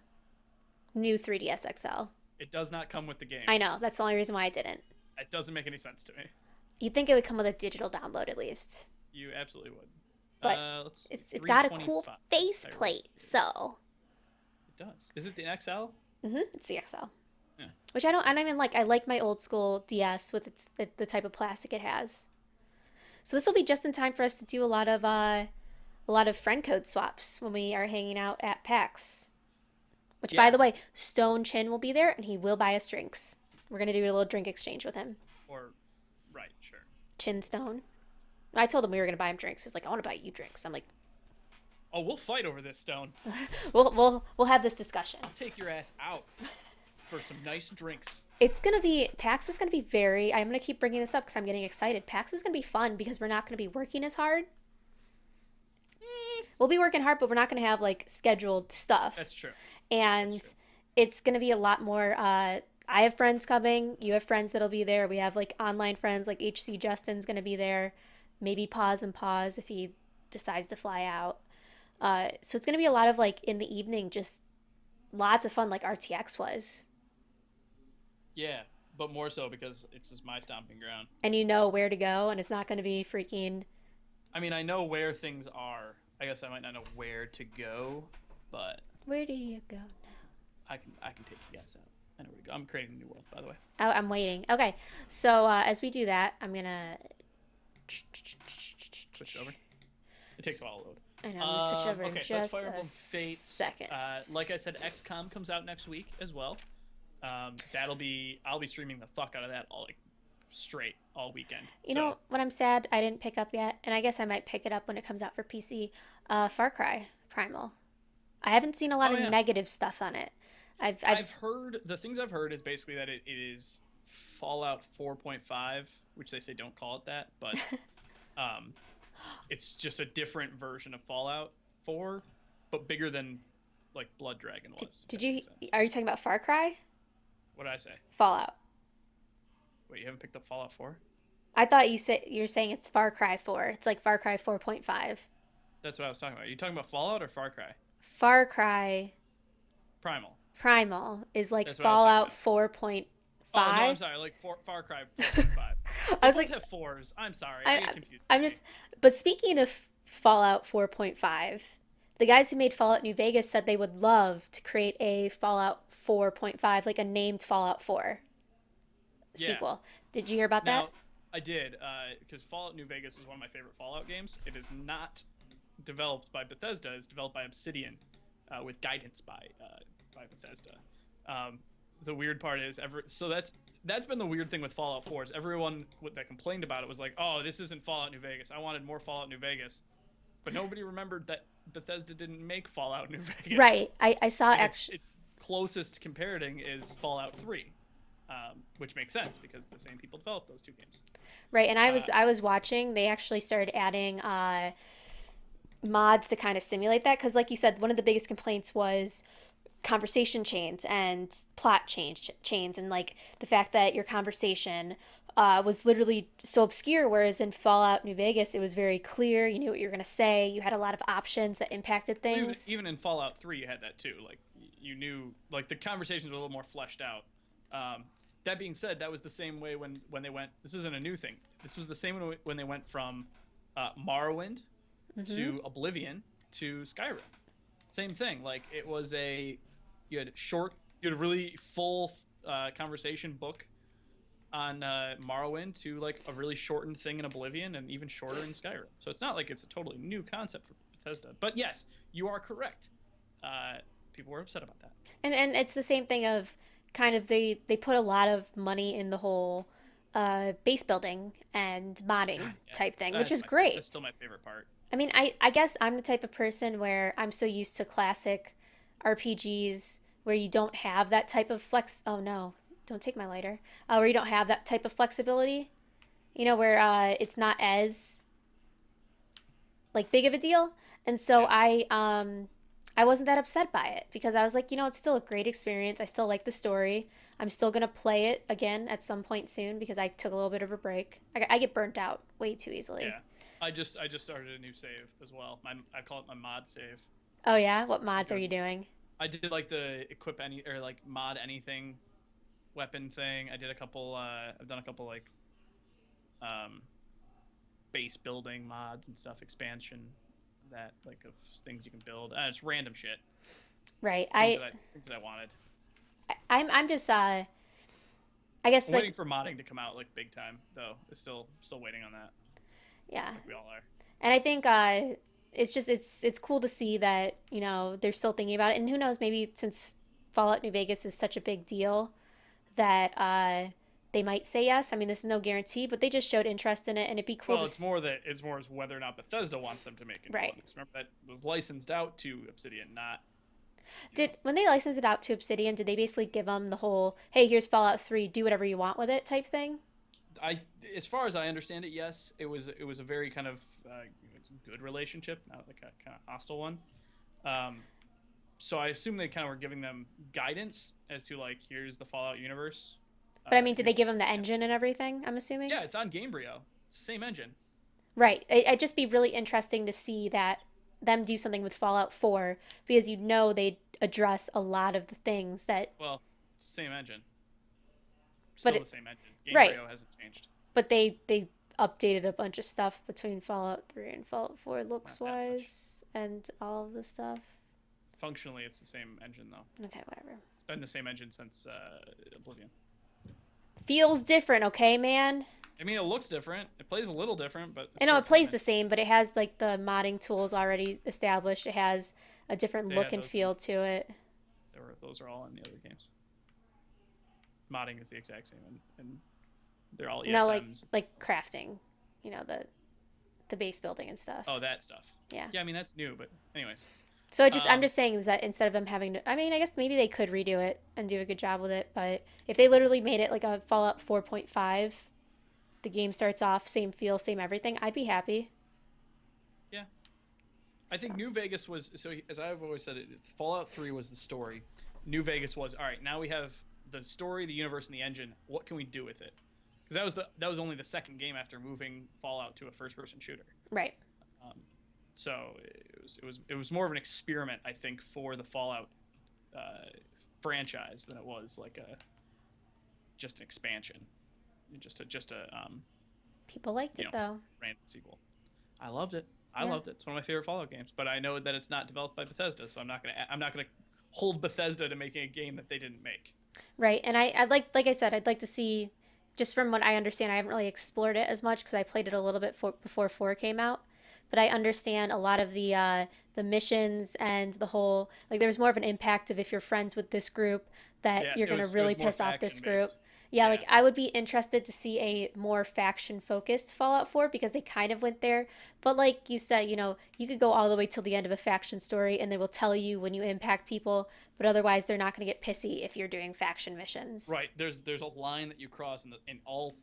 new 3DS XL. It does not come with the game. I know, that's the only reason why I didn't. It doesn't make any sense to me. You'd think it would come with a digital download at least. You absolutely would. But Let's see. it's got a cool 325. faceplate, so It does. Is it the XL? it's the XL. Yeah. Which I don't even like. I like my old school DS with the type of plastic it has. So this will be just in time for us to do a lot of friend code swaps when we are hanging out at PAX. Which, by Yeah. the way, Stone Chin will be there and he will buy us drinks. We're gonna do a little drink exchange with him. Or, right, sure. Chin Stone. I told him we were gonna buy him drinks. He's like, I want to buy you drinks. I'm like, Oh, we'll fight over this, Stone. we'll have this discussion. I'll take your ass out for some nice drinks. It's gonna be PAX is gonna be very. I'm gonna keep bringing this up because I'm getting excited. PAX is gonna be fun because we're not gonna be working as hard. We'll be working hard, but we're not gonna have like scheduled stuff. That's true. And That's true. it's gonna be a lot more. I have friends coming. You have friends that'll be there. We have like online friends, like HC Justin's gonna be there. Maybe Pause if he decides to fly out. So it's gonna be a lot of like in the evening, just lots of fun, like RTX was. Yeah, but more so because it's just my stomping ground. And you know where to go, and it's not gonna be freaking. I mean, I know where things are. I guess I might not know where to go, but Where do you go? I can take you guys out. I know where to go. I'm creating a new world, by the way. Oh, I'm waiting. Okay, so as we do that, I'm gonna. Switch it over. It takes a while to load. I know. I'm gonna switch over in Okay, so that's just Fire a Emblem Fates. second. Like I said, XCOM comes out next week as well. I'll be streaming the fuck out of that all like straight all weekend. You So, know what I'm sad I didn't pick up yet, and I guess I might pick it up when it comes out for PC. Far Cry Primal. I haven't seen a lot Oh, of yeah. negative stuff on it. I've heard the things I've heard is basically that it is Fallout 4.5, which they say don't call it that, but it's just a different version of Fallout 4, but bigger than like Blood Dragon was. if Did that you? makes sense. Are you talking about Far Cry? What did I say? Fallout. Wait, you haven't picked up Fallout 4? I thought you're saying it's Far Cry 4. It's like Far Cry 4.5. That's what I was talking about. Are you talking about Fallout or Far Cry? Far Cry Primal. Primal is like That's what I was talking Fallout about. 4.5. Oh, no, I'm sorry. Like Far Cry 4.5. I was They like, both have fours. I'm sorry. I get confused. I'm just. But speaking of Fallout 4.5, The guys who made Fallout New Vegas said they would love to create a Fallout 4.5, like a named Fallout 4 Yeah. sequel. Did you hear about that? Now, I did because Fallout New Vegas is one of my favorite Fallout games. It is not developed by Bethesda; it's developed by Obsidian, with guidance by Bethesda. Um, the weird part is, that's been the weird thing with Fallout 4 is everyone that complained about it was like, "Oh, this isn't Fallout New Vegas. I wanted more Fallout New Vegas," but nobody remembered that Bethesda didn't make Fallout New Vegas, Right. I saw and its actually. its closest comparating is Fallout 3, which makes sense because the same people developed those two games. Right, and I Uh, was I was watching. They actually started adding mods to kind of simulate that because, like you said, one of the biggest complaints was conversation chains and chains, and like the fact that your conversation was literally so obscure, whereas in Fallout New Vegas it was very clear. You knew what you were gonna say. You had a lot of options that impacted well, even things. even in Fallout 3, you had that too. Like you knew, like the conversations were a little more fleshed out. That being said, that was the same way when they went. This isn't a new thing. This was the same when they went from Morrowind Mm-hmm. to Oblivion to Skyrim. Same thing. Like it was you had you had a really full conversation book on Morrowind to like a really shortened thing in Oblivion and even shorter in Skyrim. So it's not like it's a totally new concept for Bethesda. But yes, you are correct. Uh, People were upset about that. And it's the same thing of kind of they put a lot of money in the whole base building and modding God, yeah, type thing, which is great. that's still my favorite part. I mean, I guess I'm the type of person where I'm so used to classic RPGs where you don't have that type of flex. Oh no, don't take my lighter. Where you don't have that type of flexibility. You know, where it's not as like big of a deal. And so Yeah. I wasn't that upset by it because I was like, it's still a great experience. I still like the story. I'm still gonna play it again at some point soon because I took a little bit of a break. I get burnt out way too easily. Yeah. I just started a new save as well. I call it my mod save. Oh yeah, what I'm mods are doing you doing? I did like the equip any or like mod anything weapon thing. I did a couple I've done a couple like um base building mods and stuff, expansion that like of things you can build. It's random shit. Right. Things that I wanted. I'm just I guess I'm like waiting for modding to come out like big time though. It's still waiting on that. yeah, Like we all are. and I think it's cool to see that they're still thinking about it, and who knows, maybe since Fallout New Vegas is such a big deal that they might say yes. I mean, this is no guarantee, but they just showed interest in it, and it'd be cool Well, to it's more as whether or not Bethesda wants them to make a new one. right. Because remember that was licensed out to Obsidian, not Did when they licensed it out to Obsidian, did they basically give them the whole "Hey, here's Fallout 3, do whatever you want with it" type thing? I as far as I understand it, yes, it was a very kind of good relationship, not like a kind of hostile one. Um, so I assume they kind of were giving them guidance as to like here's the Fallout universe. But I mean, did they Here's give them the engine and everything? I'm assuming. Yeah, it's on Gamebryo. It's the same engine. Right. It'd just be really interesting to see that them do something with Fallout 4 because they address a lot of the things that Well, it's the same engine. but Still the it, same engine. right. Gamebryo hasn't changed. But they updated a bunch of stuff between Fallout 3 and Fallout 4 looks Not that much. wise and all of the stuff. Functionally, it's the same engine though. Okay, whatever. It's been the same engine since Oblivion. Feels different, okay, man? I mean, it looks different. It plays a little different, but it's I still know the it same plays engine. the same, but it has like the modding tools already established. It has a different They look had and those in. feel to it. Those are all in the other games. Modding is the exact same, and they're all No, ESMs. like crafting, the base building and stuff. Oh, that stuff. Yeah. Yeah, I mean that's new, but anyways. So I'm Um, just saying is that instead of them having to, I mean, I guess maybe they could redo it and do a good job with it, but if they literally made it like a Fallout 4.5, the game starts off same feel, same everything, I'd be happy. yeah, I So, think New Vegas was so as I've always said it. Fallout 3 was the story. New Vegas was all right. Now we have the story, the universe, and the engine. What can we do with it? Because that was only the second game after moving Fallout to a first person shooter. right. Um, so it was more of an experiment, I think, for the Fallout uh, franchise than it was like a just an expansion, just a People liked you it know though. random sequel. I loved it. I Yeah. loved it. It's one of my favorite Fallout games, but I know that it's not developed by Bethesda, so I'm not gonna hold Bethesda to making a game that they didn't make. Right. And I'd like I said, I'd like to see, just from what I understand, I haven't really explored it as much because I played it a little bit before 4 came out. But I understand a lot of the missions and the whole, like, there was more of an impact of if you're friends with this group that Yeah, you're gonna it really was more piss off this faction group. based. Yeah, Yeah. like I would be interested to see a more faction focused Fallout 4 because they kind of went there. But like you said, you could go all the way till the end of a faction story and they will tell you when you impact people, but otherwise they're not going to get pissy if you're doing faction missions. Right. There's a line that you cross in all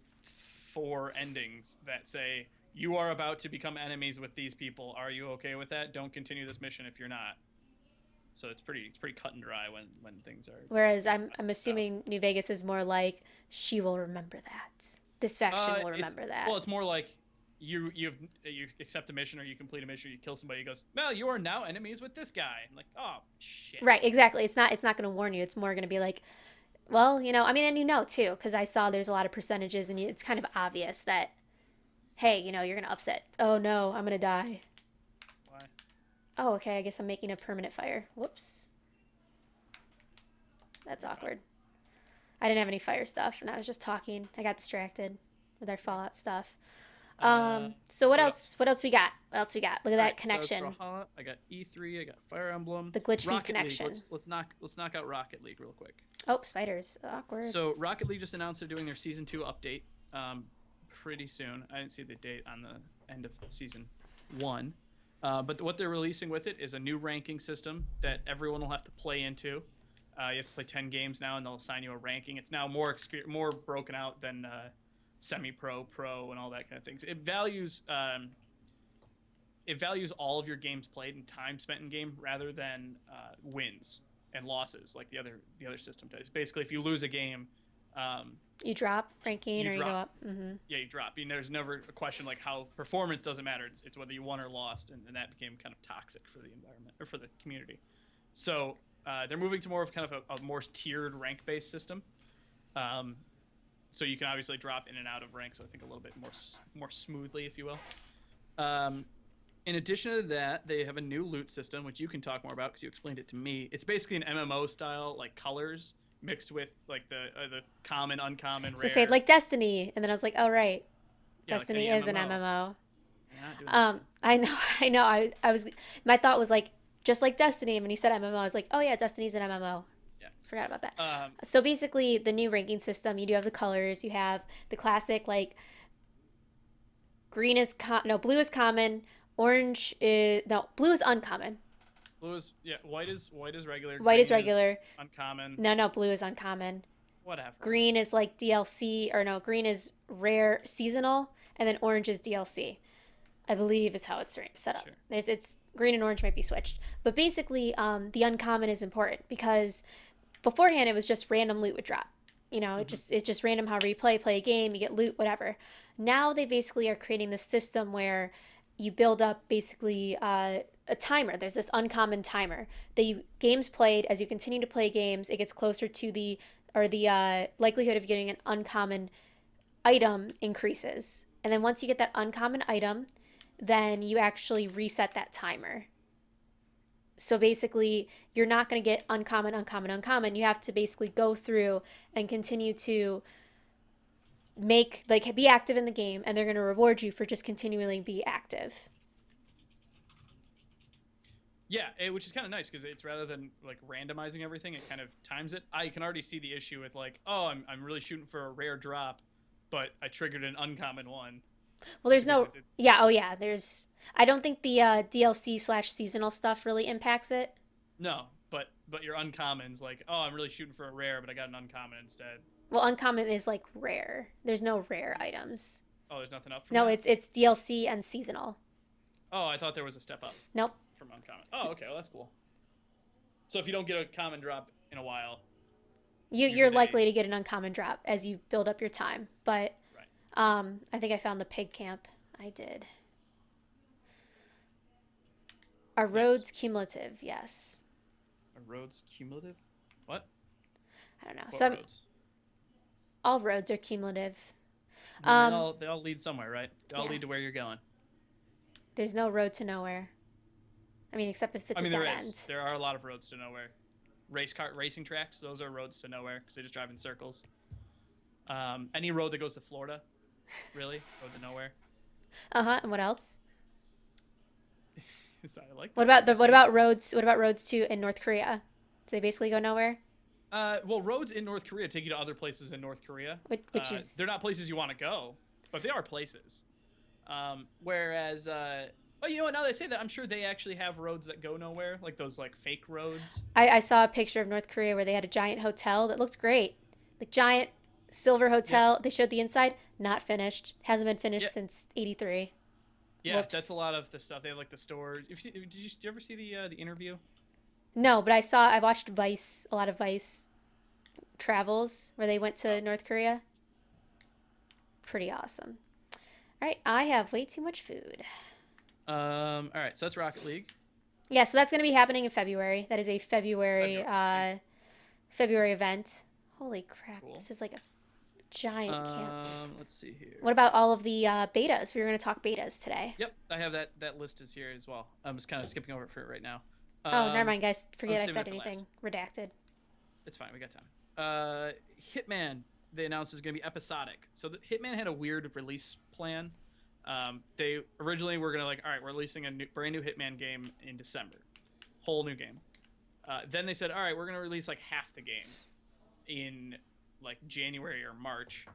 four endings that say you are about to become enemies with these people. Are you okay with that? Don't continue this mission if you're not. So it's pretty cut and dry when things are Whereas you know, I'm south. assuming New Vegas is more like she will remember that. This faction will It's remember that. well, it's more like you accept a mission or you complete a mission, or you kill somebody. He goes, well, you are now enemies with this guy. I'm like, oh shit. Right, exactly. It's not going to warn you. It's more going to be like, well, I mean, and too, because I saw there's a lot of percentages, and it's kind of obvious that, hey, you're going to upset. Oh no, I'm going to die. Why? Oh, okay, I guess I'm making a permanent fire. Whoops. That's No problem. awkward. I didn't have any fire stuff, and I was just talking. I got distracted with our Fallout stuff. So what So what else? else? What else we got? What else we got? Look at All right. that So for connection. Brawlhalla, I got E3, I got Fire Emblem, The glitch feed Rocket League. connection. Let's knock out Rocket League real quick. Oh, spiders. Awkward. So Rocket League just announced they're doing their season 2 update pretty soon. I didn't see the date on the end of season 1. But what they're releasing with it is a new ranking system that everyone will have to play into. You have to play 10 games now, and they'll assign you a ranking. It's now more broken out than semi-pro, pro, and all that kind of things. It values all of your games played and time spent in game rather than wins and losses like the other system does. Basically, if you lose a game, um, You drop ranking you or you go drop. up. Mm-hmm. Yeah, you drop. There's never a question like how performance doesn't matter. It's whether you won or lost, and that became kind of toxic for the environment or for the community. So they're moving to more of kind of a more tiered rank-based system. Um, so you can obviously drop in and out of rank. So I think a little bit more smoothly, if you will. Um, in addition to that, they have a new loot system, which you can talk more about because you explained it to me. It's basically an MMO style, like colors mixed with like the common, uncommon, So say rare. like Destiny, and then I was like, oh right, Yeah, like Destiny any is an MMO. MMO. You're not doing this again. I know, I know. I was, my thought was like, just like Destiny. And when you said MMO, I was like, oh yeah, Destiny's an MMO. Yeah. Forgot about that. Um, So basically, the new ranking system, you do have the colors. You have the classic like green is no, blue is common, orange is no, blue is uncommon. Blue is yeah. White is regular. White is Green is regular. uncommon. No, blue is uncommon. Whatever. Green is like DLC, or no, green is rare seasonal, and then orange is DLC. I believe is how it's set up. Sure. It's green and orange might be switched, but basically, the uncommon is important because beforehand it was just random loot would drop. Mm-hmm. It's just random. However you play a game, you get loot, whatever. Now they basically are creating this system where you build up basically a timer. There's this uncommon timer that games played as you continue to play games. It gets closer to the likelihood of getting an uncommon item increases, and then once you get that uncommon item, then you actually reset that timer. So basically, you're not going to get uncommon, uncommon, uncommon. You have to basically go through and continue to be active in the game, and they're going to reward you for just continually be active. Yeah, which is kind of nice because it's rather than like randomizing everything, it kind of times it. I can already see the issue with like, oh, I'm really shooting for a rare drop, but I triggered an uncommon one Well, there's because no, it did. yeah, oh yeah, there's. I don't think the DLC/seasonal stuff really impacts it. No, but your uncommons like, oh, I'm really shooting for a rare, but I got an uncommon instead. Well, uncommon is like rare. There's no rare items. Oh, there's nothing up from No, that. it's DLC and seasonal. Oh, I thought there was a step up Nope. from uncommon. Oh, okay, well that's cool. So if you don't get a common drop in a while, you You're get a likely to get an uncommon drop as you build up your time. But right. I think I found the pig camp. I did. Are Yes. roads cumulative? Yes. Are roads cumulative? What? I don't know. What So roads? all roads are cumulative. I mean, Um, they all lead somewhere, right? They all yeah. lead to where you're going. There's no road to nowhere. I mean, except if I it's a mean, dead end. there are a lot of roads to nowhere. Racing tracks, those are roads to nowhere because they just drive in circles. Any road that goes to Florida, really, road to nowhere. Uh huh. And what else? So I like What this. about the This what answer. about roads? What about roads to in North Korea? Do they basically go nowhere? Well, roads in North Korea take you to other places in North Korea. Which is They're not places you want to go, but they are places. Whereas, oh, you know what? Now that I say that, I'm sure they actually have roads that go nowhere, like those like fake roads. I saw a picture of North Korea where they had a giant hotel that looked great, like giant silver Yeah, hotel. They showed the inside, not finished. Hasn't been yeah, finished since '83. yeah. That's a Whoops. lot of the stuff. They have like the stores. Did you ever see the interview? No, but I watched Vice, a lot of Vice travels where they went Oh. to North Korea. Pretty awesome. All right, I have way too much food. All right. So that's Rocket League. Yeah, so that's going to be happening in February. That is a February February. Okay. February event. Holy crap! Cool. This is like a giant camp. Let's see here. What about all of the betas? We were going to talk betas today. Yep, I have that list is here as well. I'm just kind of skipping over it for it right now. Oh, never Um, mind, guys. I'm Forget I saving said that for last. anything. Redacted. It's fine. We got time. Hitman. They announced is going to be episodic. So Hitman had a weird release plan. They originally were going to like, all right, we're releasing a brand new Hitman game in December, whole new game. Then they said, all right, we're going to release like half the game in like January or March,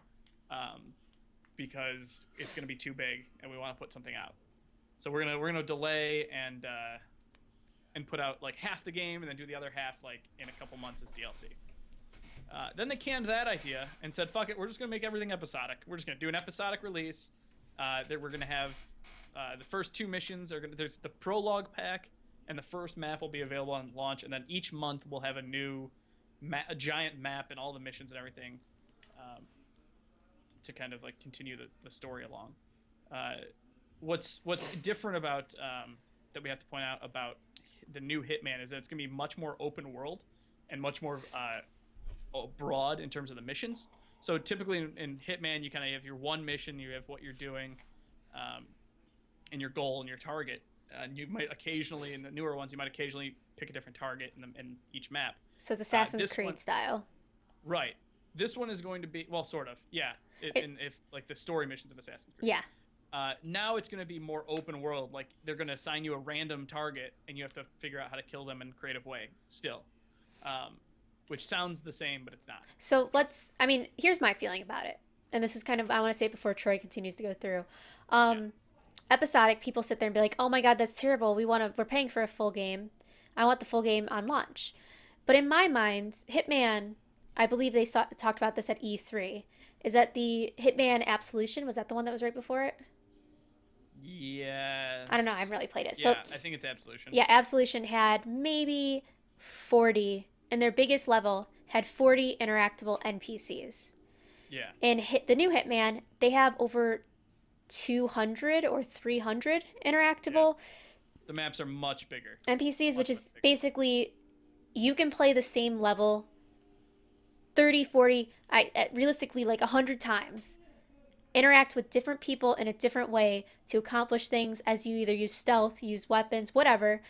because it's going to be too big and we want to put something out. So we're gonna delay and put out like half the game and then do the other half like in a couple months as DLC. Then they canned that idea and said, "Fuck it, we're just gonna make everything episodic. We're just gonna do an episodic release. That we're gonna have the first two missions are gonna there's the prologue pack and the first map will be available on launch, and then each month we'll have a giant map and all the missions and everything um, to kind of like continue the story along." What's different about that we have to point out about the new Hitman is that it's gonna be much more open world and much more broad in terms of the missions. So typically in Hitman, you kind of have your one mission, you have what you're doing, and your goal and your target. And you might occasionally, in the newer ones, you might occasionally pick a different target in each map. So it's Assassin's Creed one, style. right? This one is going to be, well, sort of, yeah. And if like the story missions of Assassin's Creed. Yeah. Now it's going to be more open world. Like they're going to assign you a random target, and you have to figure out how to kill them in a creative way. Still, which sounds the same, but it's not. So I mean, here's my feeling about it. And this is kind of, I want to say it before Troy continues to go through. Yeah. Episodic, people sit there and be like, oh my God, that's terrible. We're paying for a full game. I want the full game on launch. But in my mind, Hitman, I believe they talked about this at E3. Is that the Hitman Absolution? Was that the one that was right before it? Yeah. I don't know. I haven't really played it. Yeah, So I think it's Absolution. yeah, Absolution had maybe 40, and their biggest level had 40 interactable NPCs. Yeah. In the new Hitman, they have over 200 or 300 interactable The maps are much bigger. NPCs, which Much, is much bigger. basically you can play the same level 30, 40, realistically like 100 times. Interact with different people in a different way to accomplish things as you either use stealth, use weapons, whatever,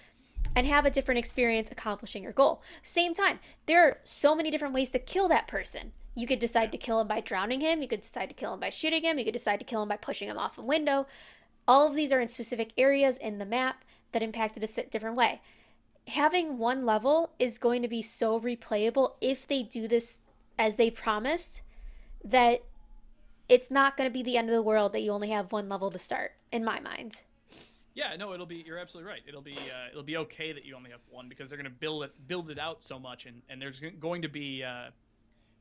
and have a different experience accomplishing your goal. Same time, there are so many different ways to kill that person. You could decide to kill him by drowning him. You could decide to kill him by shooting him. You could decide to kill him by pushing him off a window. All of these are in specific areas in the map that impacted a different way. Having one level is going to be so replayable if they do this as they promised, that it's not going to be the end of the world that you only have one level to start, in my mind. Yeah, no, it'll be. You're absolutely right. It'll be okay that you only have one because they're going to build it out so much, and there's going to be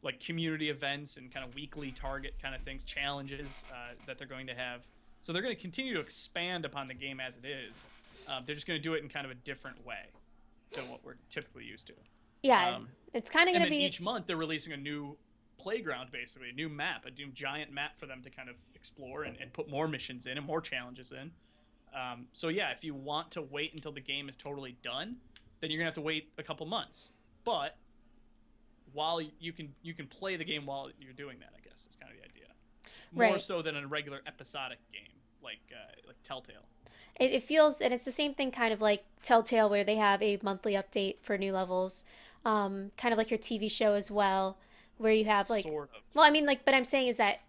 like community events and kind of weekly target kind of things, challenges that they're going to have. So they're going to continue to expand upon the game as it is. They're just going to do it in kind of a different way than what we're typically used to. Yeah, it's kind of going to be. Each month they're releasing a new playground, basically a new map, a new giant map for them to kind of explore and put more missions in and more challenges in. So yeah, if you want to wait until the game is totally done, then you're gonna have to wait a couple months. But while you can play the game while you're doing that, I guess is kind of the idea. More Right. so than a regular episodic game. like Telltale. It feels, and it's the same thing kind of like Telltale, where they have a monthly update for new levels, kind of like your TV show as well, where you have like, Sort of. well, I mean, like, but I'm saying is that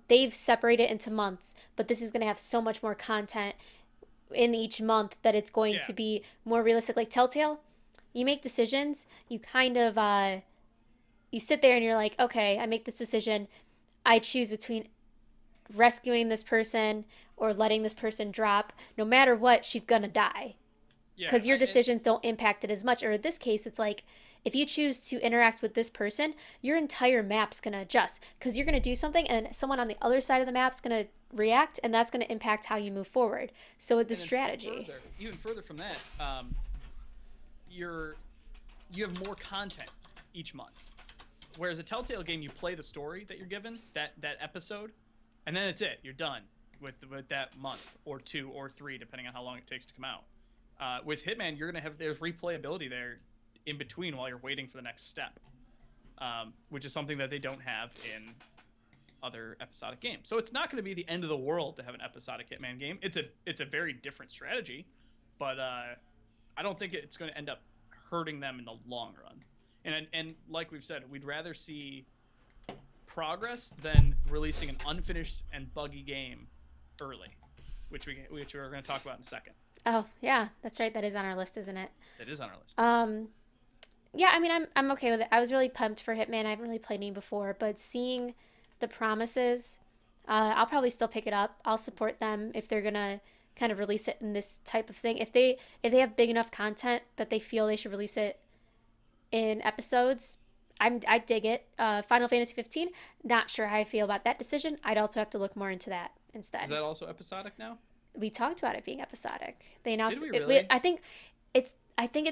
they've separated into months, but this is going to have so much more content in each month that it's going Yeah, to be more realistic. Like Telltale, you make decisions, you kind of, you sit there and you're like, okay, I make this decision. I choose between rescuing this person or letting this person drop. No matter what, she's gonna die yeah, because your decisions don't impact it as much. Or in this case, it's like if you choose to interact with this person, your entire map's gonna adjust because you're gonna do something and someone on the other side of the map's gonna react, and that's gonna impact how you move forward. So with the and then strategy, further, even further from that, you're you have more content each month. Whereas a Telltale game, you play the story that you're given, that episode, and then it's it. You're done with that month or 2 or 3, depending on how long it takes to come out. With Hitman, you're gonna have there's replayability there in between while you're waiting for the next step, which is something that they don't have in other episodic games. So it's not going to be the end of the world to have an episodic Hitman game. It's a very different strategy, but I don't think it's going to end up hurting them in the long run. And like we've said, we'd rather see progress than releasing an unfinished and buggy game early, which we're going to talk about in a second. oh yeah, that's right. That is on our list, isn't it? That is on our list. Yeah, I mean, I'm okay with it. I was really pumped for Hitman. I haven't really played any before, but seeing the promises, I'll probably still pick it up. I'll support them if they're gonna kind of release it in this type of thing. If they have big enough content that they feel they should release it in episodes, I dig it. Final Fantasy 15. Not sure how I feel about that decision. I'd also have to look more into that Is instead. that also episodic now? We talked about it being episodic. They Did announced we it. really? I think it's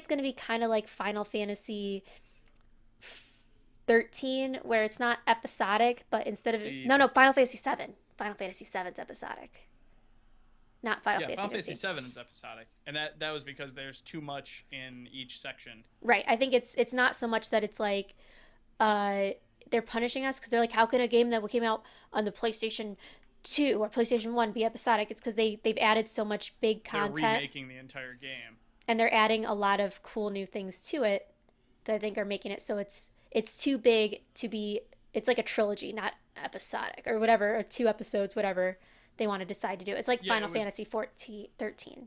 going to be kind of like Final Fantasy 13, where it's not episodic, but instead of no, Final Fantasy 7. Final Fantasy 7's episodic, not Final Yeah, Fantasy Final Fantasy 15. Seven is episodic, and that was because there's too much in each section. Right. I think it's not so much that it's like uh they're punishing us because they're like, how can a game that came out on the PlayStation 2 or PlayStation 1 be episodic? It's because they've added so much big They're content, remaking the entire game. and they're adding a lot of cool new things to it that I think are making it so it's too big to be. It's like a trilogy, not episodic or whatever, or 2 episodes, whatever they want to decide to do. It's like Yeah, Final Fantasy 14, 13.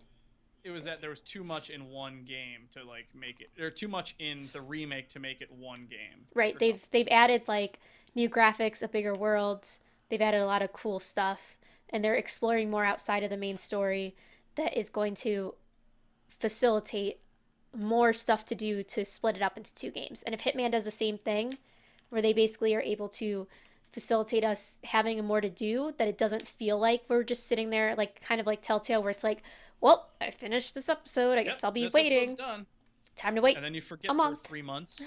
it was that there was too much in one game to like make it, or too much in the remake to make it one game. Right. Or They've added like new graphics, a bigger world. They've added a lot of cool stuff, and they're exploring more outside of the main story that is going to facilitate more stuff to do to split it up into 2 games. And if Hitman does the same thing, where they basically are able to facilitate us having more to do, that it doesn't feel like we're just sitting there, like kind of like Telltale, where it's like, well, I finished this episode. I yep, guess I'll be this episode's waiting. done, Time to wait and then you a forget for month. 3 months,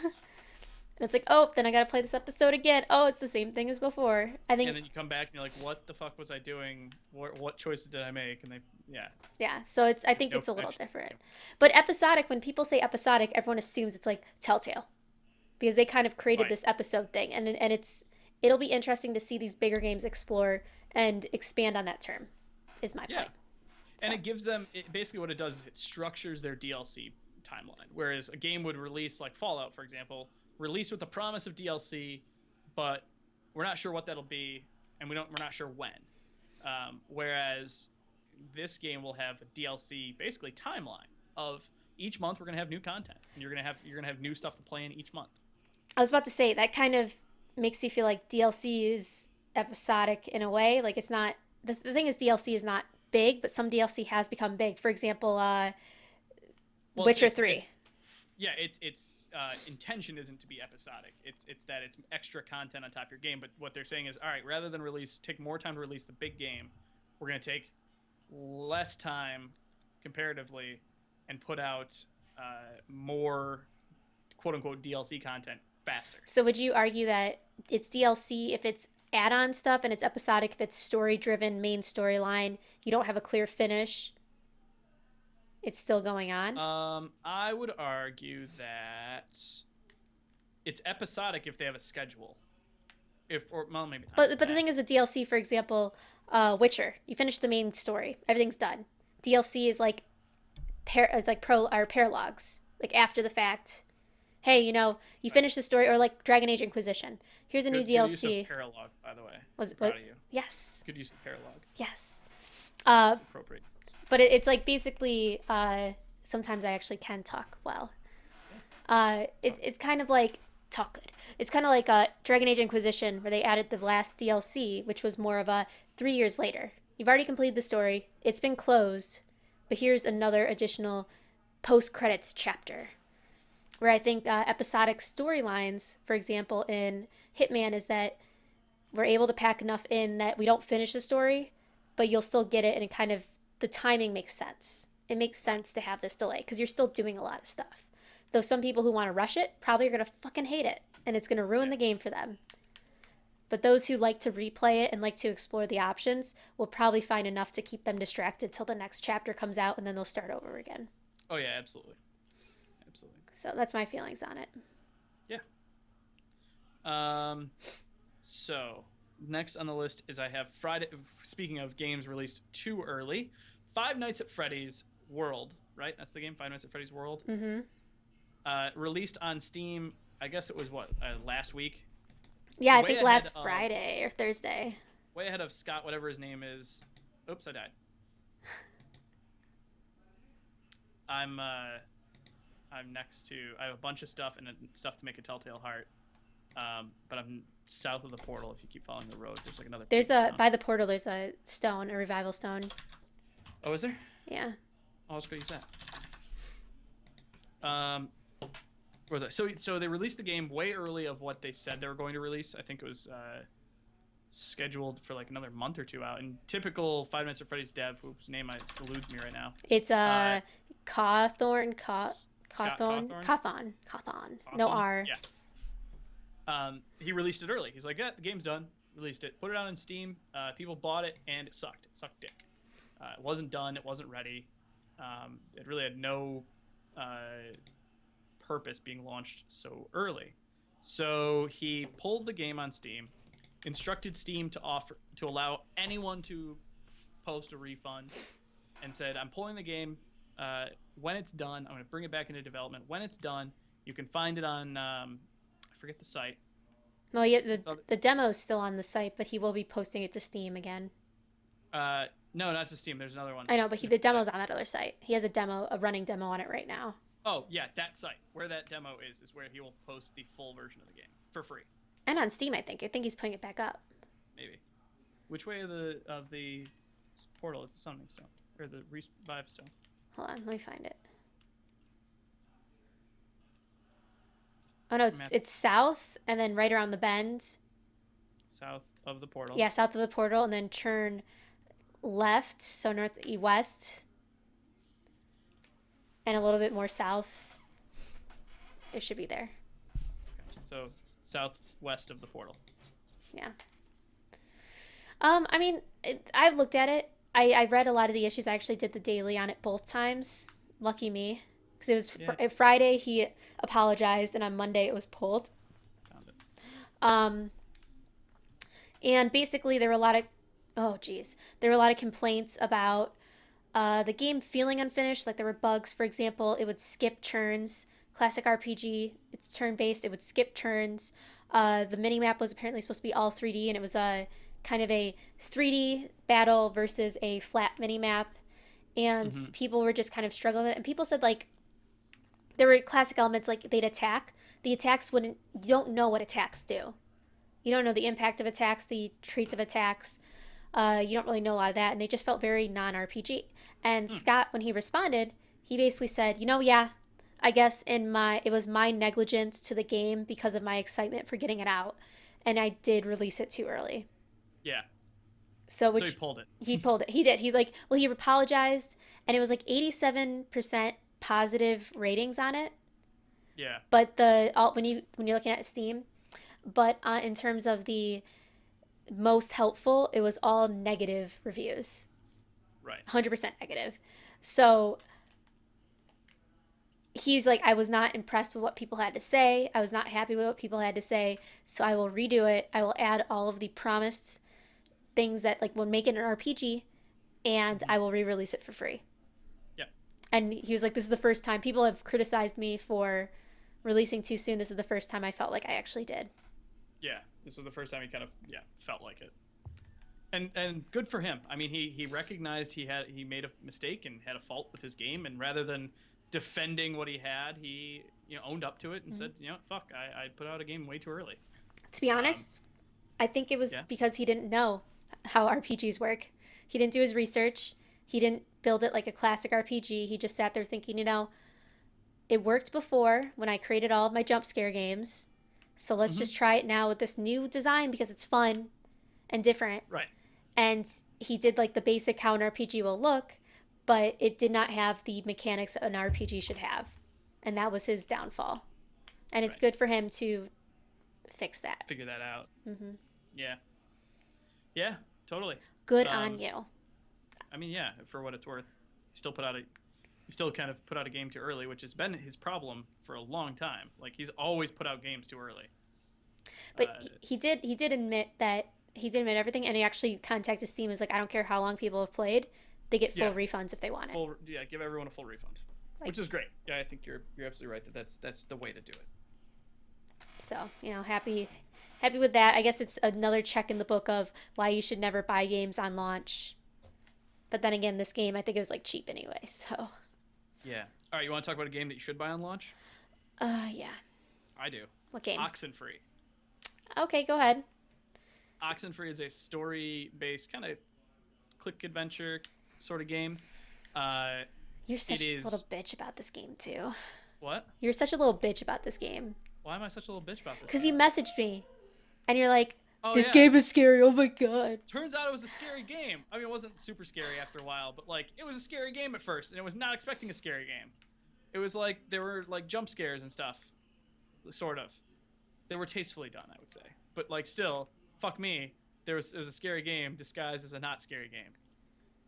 And it's like, oh, then I gotta play this episode again. Oh, it's the same thing as before. I think, and then you come back and you're like, what the fuck was I doing? What choices did I make? And they, yeah, yeah. So I think no it's a little connection. different. But episodic, when people say episodic, everyone assumes it's like Telltale, because they kind of created Right. this episode thing, and it'll be interesting to see these bigger games explore and expand on that term. Is my Yeah, point. and So it gives them basically what it does is it structures their DLC timeline. Whereas a game would release, like Fallout, for example, release with the promise of DLC, but we're not sure what that'll be, and we're not sure when. Whereas this game will have a DLC basically timeline of each month we're gonna have new content, and you're gonna have new stuff to play in each month. I was about to say that kind of makes me feel like DLC is episodic in a way. Like it's not. The thing is, DLC is not big, but some DLC has become big. For example, Well, Witcher 3. yeah, it's intention isn't to be episodic. It's that it's extra content on top of your game. But what they're saying is, all right, rather than take more time to release the big game, we're gonna take less time comparatively and put out more quote unquote DLC content faster. So would you argue that it's DLC if it's add-on stuff, and it's episodic if it's story-driven main storyline? You don't have a clear finish. It's still going on. I would argue that it's episodic if they have a schedule. If or well, maybe not But even the that. thing is with DLC, for example, Witcher, you finish the main story, everything's done. DLC is like it's like pro or paralogs, like after the fact. Hey, you Right. finish the story, or like Dragon Age Inquisition. Here's a new Good use of DLC. paralog, by the way. Was I'm it proud what? of you. Yes, Good use of paralog. yes. Uh, It's appropriate. but it's like basically. Sometimes I actually can talk well. Yeah. It's kind of like talk good. It's kind of like Dragon Age Inquisition, where they added the last DLC, which was more of a 3 years later. You've already completed the story. It's been closed, but here's another additional post credits chapter. Where I think episodic storylines, for example, in Hitman, is that we're able to pack enough in that we don't finish the story, but you'll still get it, and it kind of the timing makes sense. It makes Right. sense to have this delay because you're still doing a lot of stuff. Though some people who want to rush it probably are gonna fucking hate it, and it's gonna ruin Yeah. the game for them. But those who like to replay it and like to explore the options will probably find enough to keep them distracted till the next chapter comes out, and then they'll start over again. Oh yeah, absolutely. Absolutely. So that's my feelings on it. Yeah. Um. So next on the list is I have Friday. Speaking of games released too early, Five Nights at Freddy's World. Right, that's the game. Five Nights at Freddy's World. Mm-hmm. Released on Steam. I guess it was what last week. Yeah, I Way think ahead last of Friday or Thursday. way ahead of Scott, whatever his name is. Oops, I died. I'm next to. I have a bunch of stuff and stuff to make a Telltale Heart. But I'm south of the portal. If you keep following the road, there's like another. There's a Town. by the portal. There's a stone, a revival stone. Oh, is there? Yeah. Oh, let's go use that. What was that? So they released the game way early of what they said they were going to release. I think it was scheduled for like another month or two out. And typical Five Nights at Freddy's dev, whose name eludes me right now. It's Cawthorn, Scott Cawthon, Cawthorn. Cawthon, Cawthon. No R. Yeah. He released it early. He's like, yeah, the game's done. Released it. Put it out on Steam. People bought it, and it sucked. It sucked dick. It wasn't done. It wasn't ready. It really had no purpose being launched so early. So he pulled the game on Steam, instructed Steam to allow anyone to post a refund, and said, I'm pulling the game. When it's done, I'm going to bring it back into development. When it's done, you can find it on I forget the site. Well, yeah, the demo's still on the site, but he will be posting it to Steam again. No, not to Steam. There's another one. I know, but the demo's on that other site. He has a running demo on it right now. Oh yeah, that site where that demo is where he will post the full version of the game for free. And on Steam, I think. I think he's putting it back up. Maybe. Which way of the portal is the summoning stone or the revive stone? Hold on, let me find it. Oh no, it's south, and then right around the bend. South of the portal. Yeah, south of the portal, and then turn left, so northwest, and a little bit more south. It should be there. Okay. So southwest of the portal. Yeah. I mean, I've looked at it. I read a lot of the issues. I actually did the daily on it both times. Lucky me. Because it was Friday he apologized, and on Monday it was pulled. Found it. And basically there were a lot of complaints about the game feeling unfinished. Like there were bugs, for example, it would skip turns. Classic RPG, it's turn-based. It would skip turns. The mini-map was apparently supposed to be all 3D, and it was a kind of a 3D battle versus a flat mini-map. And people were just kind of struggling with it. And people said, like, there were classic elements, like they'd attack. The attacks you don't know what attacks do. You don't know the impact of attacks, the traits of attacks. You don't really know a lot of that. And they just felt very non-RPG. And Scott, when he responded, he basically said, yeah, I guess it was my negligence to the game because of my excitement for getting it out, and I did release it too early. Yeah. So he pulled it. He pulled it. He did. He apologized, and it was like 87% positive ratings on it. Yeah. But when you're looking at Steam, but in terms of the most helpful, it was all negative reviews. Right. 100% negative. So he's like, I was not impressed with what people had to say. I was not happy with what people had to say. So I will redo it. I will add all of the promised things that like would make it an RPG, and Hmm. I will re-release it for free. Yeah. And he was like, this is the first time people have criticized me for releasing too soon. This is the first time I felt like I actually did. Yeah. This was the first time he kind of felt like it. And good for him. I mean, he recognized he made a mistake and had a fault with his game, and rather than defending what he had, he owned up to it and Mm-hmm. said, fuck, I put out a game way too early. To be Um, honest, I think it was yeah. because he didn't know how RPGs work. He didn't do his research. He didn't build it like a classic RPG. He just sat there thinking, it worked before when I created all of my jump scare games. So let's Hmm. just try it now with this new design because it's fun and different. Right. And he did like the basic how an RPG will look, but it did not have the mechanics an RPG should have. And that was his downfall. And it's Right. good for him to fix that. Figure that out. Mm-hmm. Yeah. Yeah. Totally. Good on Um, you. I mean, yeah. For what it's worth, he still kind of put out a game too early, which has been his problem for a long time. Like he's always put out games too early. But Uh, he did admit that he did admit everything, and he actually contacted Steam. Was like, I don't care how long people have played, they get full yeah. refunds if they want it. Give everyone a full refund, Like, which is great. Yeah, I think you're absolutely right that that's the way to do it. so happy with that. I guess it's another check in the book of why you should never buy games on launch. But then again, this game I think it was like cheap anyway. So, Yeah. All right, you want to talk about a game that you should buy on launch? yeah. I do. What game? Oxenfree. Okay, go ahead. Oxenfree is a story-based kind of click adventure sort of game. Uh, You're it such a little is bitch about this game too. what? You're such a little bitch about this game Why am I such a little bitch about this because game? you messaged me, and you're like, Oh "This yeah. game is scary. Oh my god." Turns out it was a scary game. I mean, it wasn't super scary after a while, but like it was a scary game at first, and it was not expecting a scary game. It was like there were like jump scares and stuff, sort of. They were tastefully done, I would say. But like still, fuck me. It was a scary game disguised as a not scary game,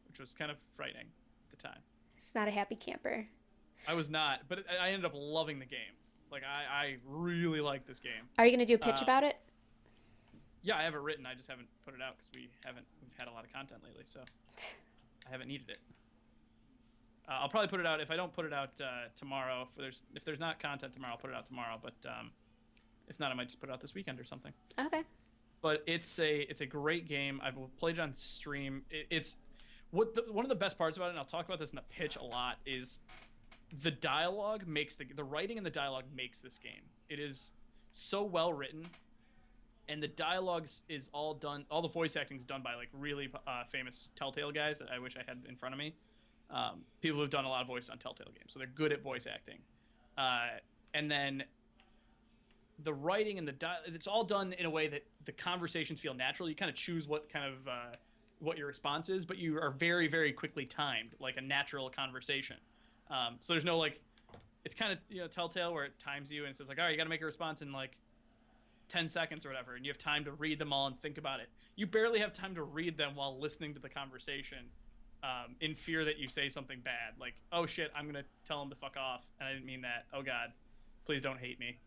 which was kind of frightening at the time. It's not a happy camper. I was not, but I ended up loving the game. Like I really like this game. Are you gonna do a pitch Uh, about it? yeah, I have it written. I just haven't put it out because we've had a lot of content lately, so I haven't needed it. I'll probably put it out if I don't put it out tomorrow. If there's not content tomorrow, I'll put it out tomorrow. But if not, I might just put it out this weekend or something. Okay. But it's a great game. I've played it on stream. It's one of the best parts about it, and I'll talk about this in the pitch a lot, is the dialogue makes the writing and the dialogue makes this game. It is so well written, and the dialogues is all done. All the voice acting is done by like really famous Telltale guys that I wish I had in front of me. People who've done a lot of voice on Telltale games, so they're good at voice acting. And then the writing and it's all done in a way that the conversations feel natural. You kind of choose what kind of what your response is, but you are very very quickly timed, like a natural conversation. So there's no like, it's kind of Telltale where it times you and it says like, all right, you got to make a response in like 10 seconds or whatever, and you have time to read them all and think about it. You barely have time to read them while listening to the conversation, in fear that you say something bad, like, oh shit, I'm gonna tell him to fuck off, and I didn't mean that. Oh god, please don't hate me.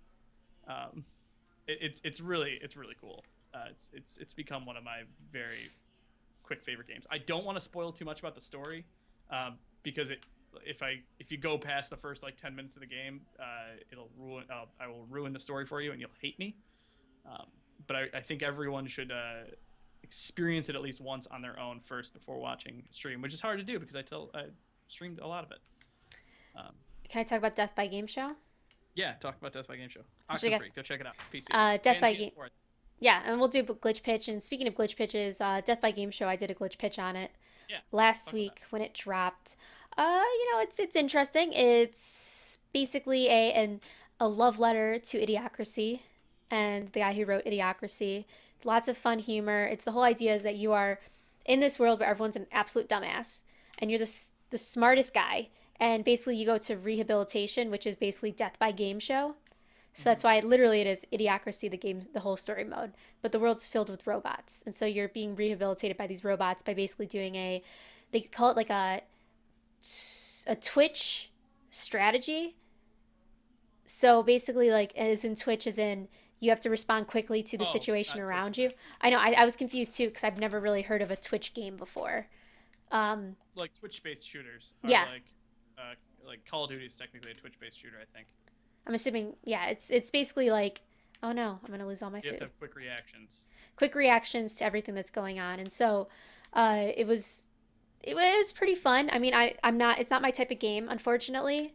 Um, it's really cool. It's become one of my very quick favorite games. I don't want to spoil too much about the story, because if you go past the first like 10 minutes of the game, it'll ruin. I will ruin the story for you, and you'll hate me. But I think everyone should experience it at least once on their own first before watching stream, which is hard to do because I streamed a lot of it. Um, Can I talk about Death by Game Show? yeah, talk about Death by Game Show. Actually, I guess Oxenfree, go check it out. PC Death and by Game. PS4. Yeah, and we'll do a glitch pitch. And speaking of glitch pitches, Death by Game Show, I did a glitch pitch on it Yeah, last talk about week when it dropped. It's interesting. It's basically a love letter to Idiocracy and the guy who wrote Idiocracy. Lots of fun humor. It's the whole idea is that you are in this world where everyone's an absolute dumbass, and you're the smartest guy. And basically, you go to rehabilitation, which is basically Death by Game Show. So that. that's why literally it is Idiocracy, the game, the whole story mode. But the world's filled with robots, and so you're being rehabilitated by these robots by basically doing they call it like a Twitch strategy. So basically, like as in Twitch, as in you have to respond quickly to the Oh, situation not Twitch. around Okay. you. I know I was confused too because I've never really heard of a Twitch game before. Um, Like Twitch-based shooters are yeah, uh, like Call of Duty is technically a Twitch-based shooter, I think. I'm assuming. Yeah, it's basically like, oh no, I'm gonna lose all my You have to food. have quick reactions. Quick reactions to everything that's going on, and so it was pretty fun. I mean, I'm not it's not my type of game, unfortunately.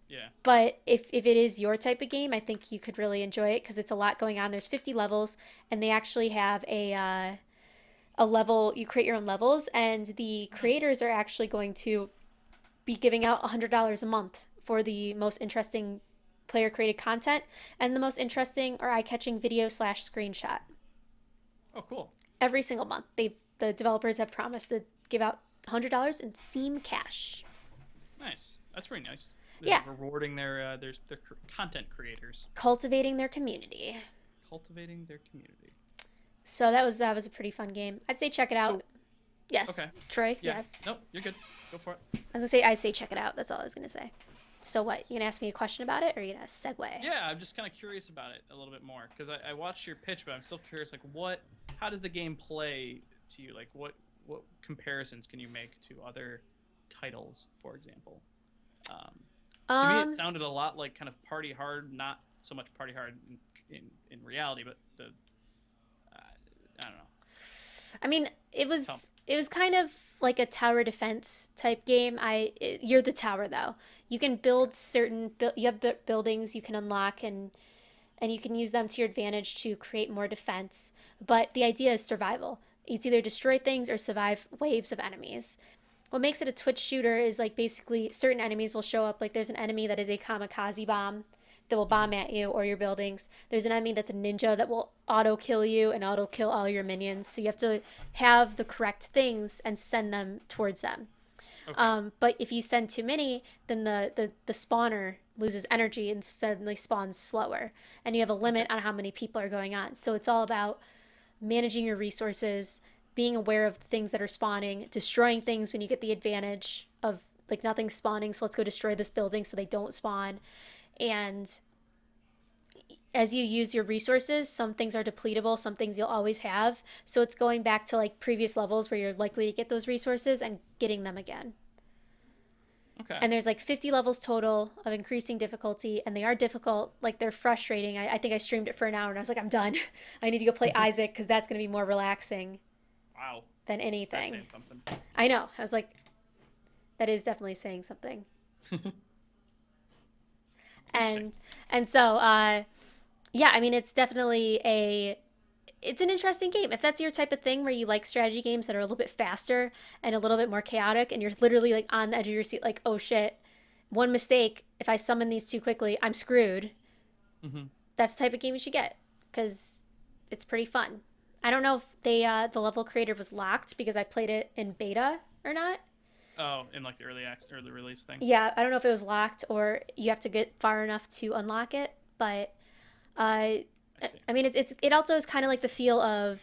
Yeah. But if it is your type of game, I think you could really enjoy it because it's a lot going on. There's 50 levels, and they actually have a level. You create your own levels, and the Nice. creators are actually going to be giving out $100 a month for the most interesting player created content and the most interesting or eye catching video slash screenshot. Oh, cool. Every single month, the developers have promised to give out $100 in Steam cash. Nice. That's pretty nice. They're Yeah, rewarding their content creators, cultivating their community. cultivating their community. So that was a pretty fun game. I'd say check it out. So okay, Yes, Troy. yeah. Yes, Nope, you're good. Go for it. I was gonna say I'd say check it out. That's all I was gonna say. So what? You gonna ask me a question about it, or you gonna segue? Yeah, I'm just kind of curious about it a little bit more because I watched your pitch, but I'm still curious. Like, how does the game play to you? Like, what comparisons can you make to other titles, for example? Um, to me, it Um, sounded a lot like kind of Party Hard, not so much Party Hard in reality, but I don't know. I mean, it Tell me. was it was kind of like a tower defense type game. You're the tower though. You can build you have buildings you can unlock and you can use them to your advantage to create more defense. But the idea is survival. It's either destroy things or survive waves of enemies. What makes it a Twitch shooter is like basically certain enemies will show up. Like there's an enemy that is a kamikaze bomb that will Hmm. bomb at you or your buildings. There's an enemy that's a ninja that will auto kill you and auto kill all your minions. So you have to have the correct things and send them towards them. Okay. But if you send too many, then the spawner loses energy and suddenly spawns slower. And you have a Okay. limit on how many people are going on. So it's all about managing your resources, being aware of the things that are spawning, destroying things when you get the advantage of like nothing spawning. So let's go destroy this building so they don't spawn. And as you use your resources, some things are depletable, some things you'll always have. So it's going back to like previous levels where you're likely to get those resources and getting them again. Okay. And there's like 50 levels total of increasing difficulty, and they are difficult. Like they're frustrating. I think I streamed it for an hour and I was like, I'm done. I need to go play Isaac because that's going to be more relaxing Wow. than That's anything. saying something. I know. I was like, that is definitely saying something. Interesting. And so yeah, I mean it's definitely a it's an interesting game. If that's your type of thing where you like strategy games that are a little bit faster and a little bit more chaotic and you're literally like on the edge of your seat like, "Oh shit, one mistake, if I summon these too quickly, I'm screwed." Hmm. That's the type of game you should get cuz it's pretty fun. I don't know if the level creator was locked because I played it in beta or not. Oh, in like the early release thing. Yeah, I don't know if it was locked or you have to get far enough to unlock it, but uh, I see. I mean, it also is kind of like the feel of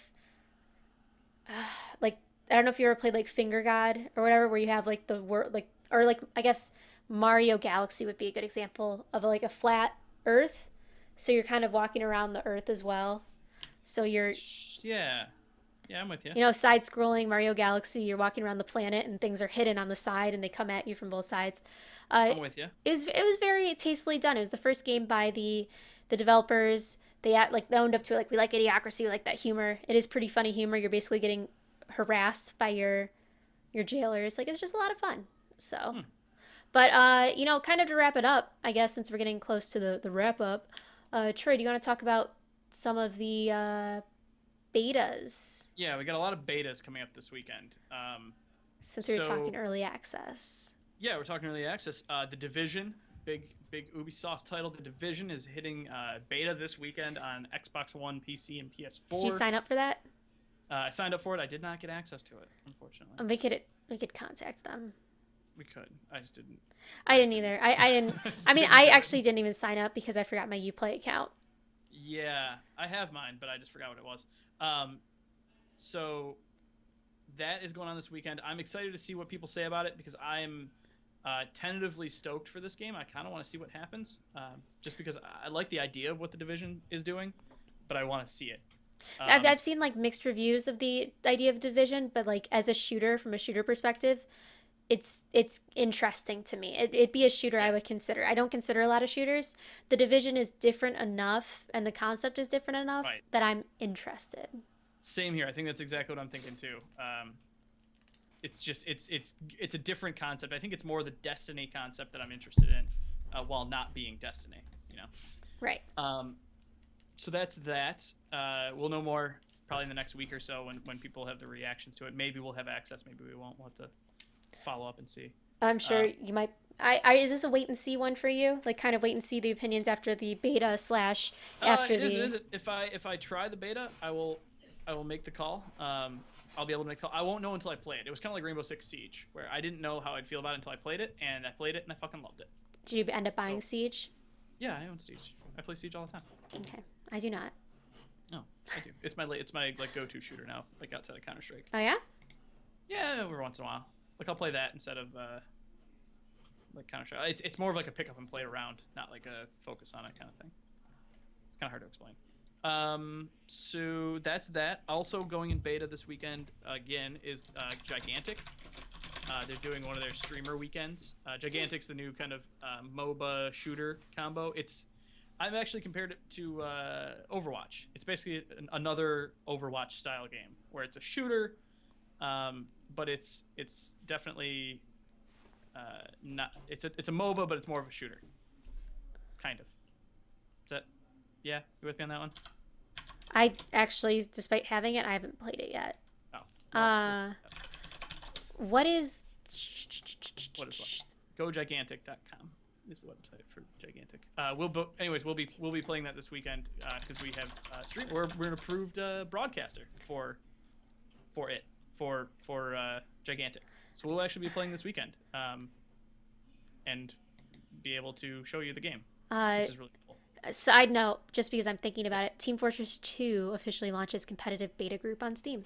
like I don't know if you ever played like Finger God or whatever, where you have like the word like or like I guess Mario Galaxy would be a good example of like a flat Earth, so you're kind of walking around the Earth as well. So you're Yeah. Yeah, I'm with you. side scrolling Mario Galaxy, you're walking around the planet and things are hidden on the side and they come at you from both sides. Uh, I'm with you. it was very tastefully done. It was the first game by the developers. They owned up to it. Like we like idiocracy, we like that humor. It is pretty funny humor. You're basically getting harassed by your jailers. Like it's just a lot of fun. So, Hmm. but kind of to wrap it up, I guess since we're getting close to the wrap up, Troy, do you want to talk about some of the betas Yeah, we got a lot of betas coming up this weekend. since we were So talking early access? yeah, we're talking early access. The Division, big Ubisoft title. The Division is hitting beta this weekend on Xbox One, PC, and Did you PS4. sign up for that? I signed up for it. I did not get access to it, unfortunately. We could contact them. We could. I just didn't. I I just didn't didn't. either. I didn't. I just I mean, didn't I do actually it. didn't even sign up because I forgot my UPlay account. Yeah, I have mine, but I just forgot what it was. Um, so that is going on this weekend. I'm excited to see what people say about it because I'm Tentatively stoked for this game. I kind of want to see what happens, just because I like the idea of what the Division is doing, but I want to see it. I've seen like mixed reviews of the idea of Division, but like as a shooter, from a shooter perspective, it's interesting to me. It'd be a shooter I Yeah, would consider. I don't consider a lot of shooters. The Division is different enough, and the concept is different enough right. that I'm interested. Same here. I think that's exactly what I'm thinking too. It's just it's a different concept. I think it's more the Destiny concept that I'm interested in, while not being Destiny. You know. Right. So that's that. We'll know more probably in the next week or so when people have the reactions to it. Maybe we'll have access. Maybe we won't. We'll have to follow up and see. I'm sure you might. Is this a wait and see one for you? Like kind of wait and see the opinions after the beta slash after It is. It the. is. If I try the beta, I will make the call. I'll be able to make the call. I won't know until I play it. It was kind of like Rainbow Six Siege, where I didn't know how I'd feel about it until I played it, and I played it and I fucking loved it. Did you end up buying So, Siege? yeah, I own Siege. I play Siege all the time. Okay, I do not. No, I do. It's my like go-to shooter now, like outside of Counter Strike. Oh yeah. Yeah, every once in a while. Like I'll play that instead of like Counter Strike. It's more of like a pick up and play around, not like a focus on it kind of thing. It's kind of hard to explain. So that's that. Also going in beta this weekend again is Gigantic. They're doing one of their streamer weekends. Gigantic's the new kind of MOBA shooter combo. I've actually compared it to Overwatch. It's basically another Overwatch style game where it's a shooter, but it's definitely not. It's a MOBA, but it's more of a shooter, kind of. Is that? Yeah, you with me on that one? I actually, despite having it, I haven't played it yet. Oh. Well, What is? what is what? GoGigantic.com is the website for Gigantic. We'll be playing that this weekend because we have stream. We're an approved broadcaster for Gigantic. So we'll actually be playing this weekend, and be able to show you the game, which is really cool. Side note, just because I'm thinking about it, Team Fortress 2 officially launches competitive beta group on Steam.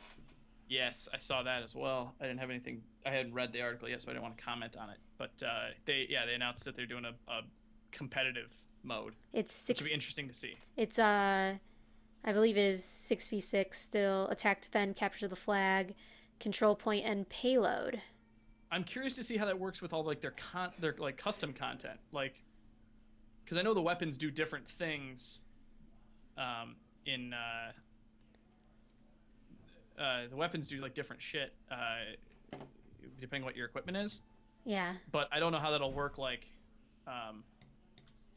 Yes, I saw that as well. I didn't have anything. I hadn't read the article yet, so I didn't want to comment on it. But they announced that they're doing a competitive mode. It's six. Which will be interesting to see. It's I believe it is 6v6 still. Attack, defend, capture the flag, control point, and payload. I'm curious to see how that works with all like their like custom content, like because I know the weapons do different things. In the weapons do like different shit depending on what your equipment is. Yeah. But I don't know how that'll work. Like,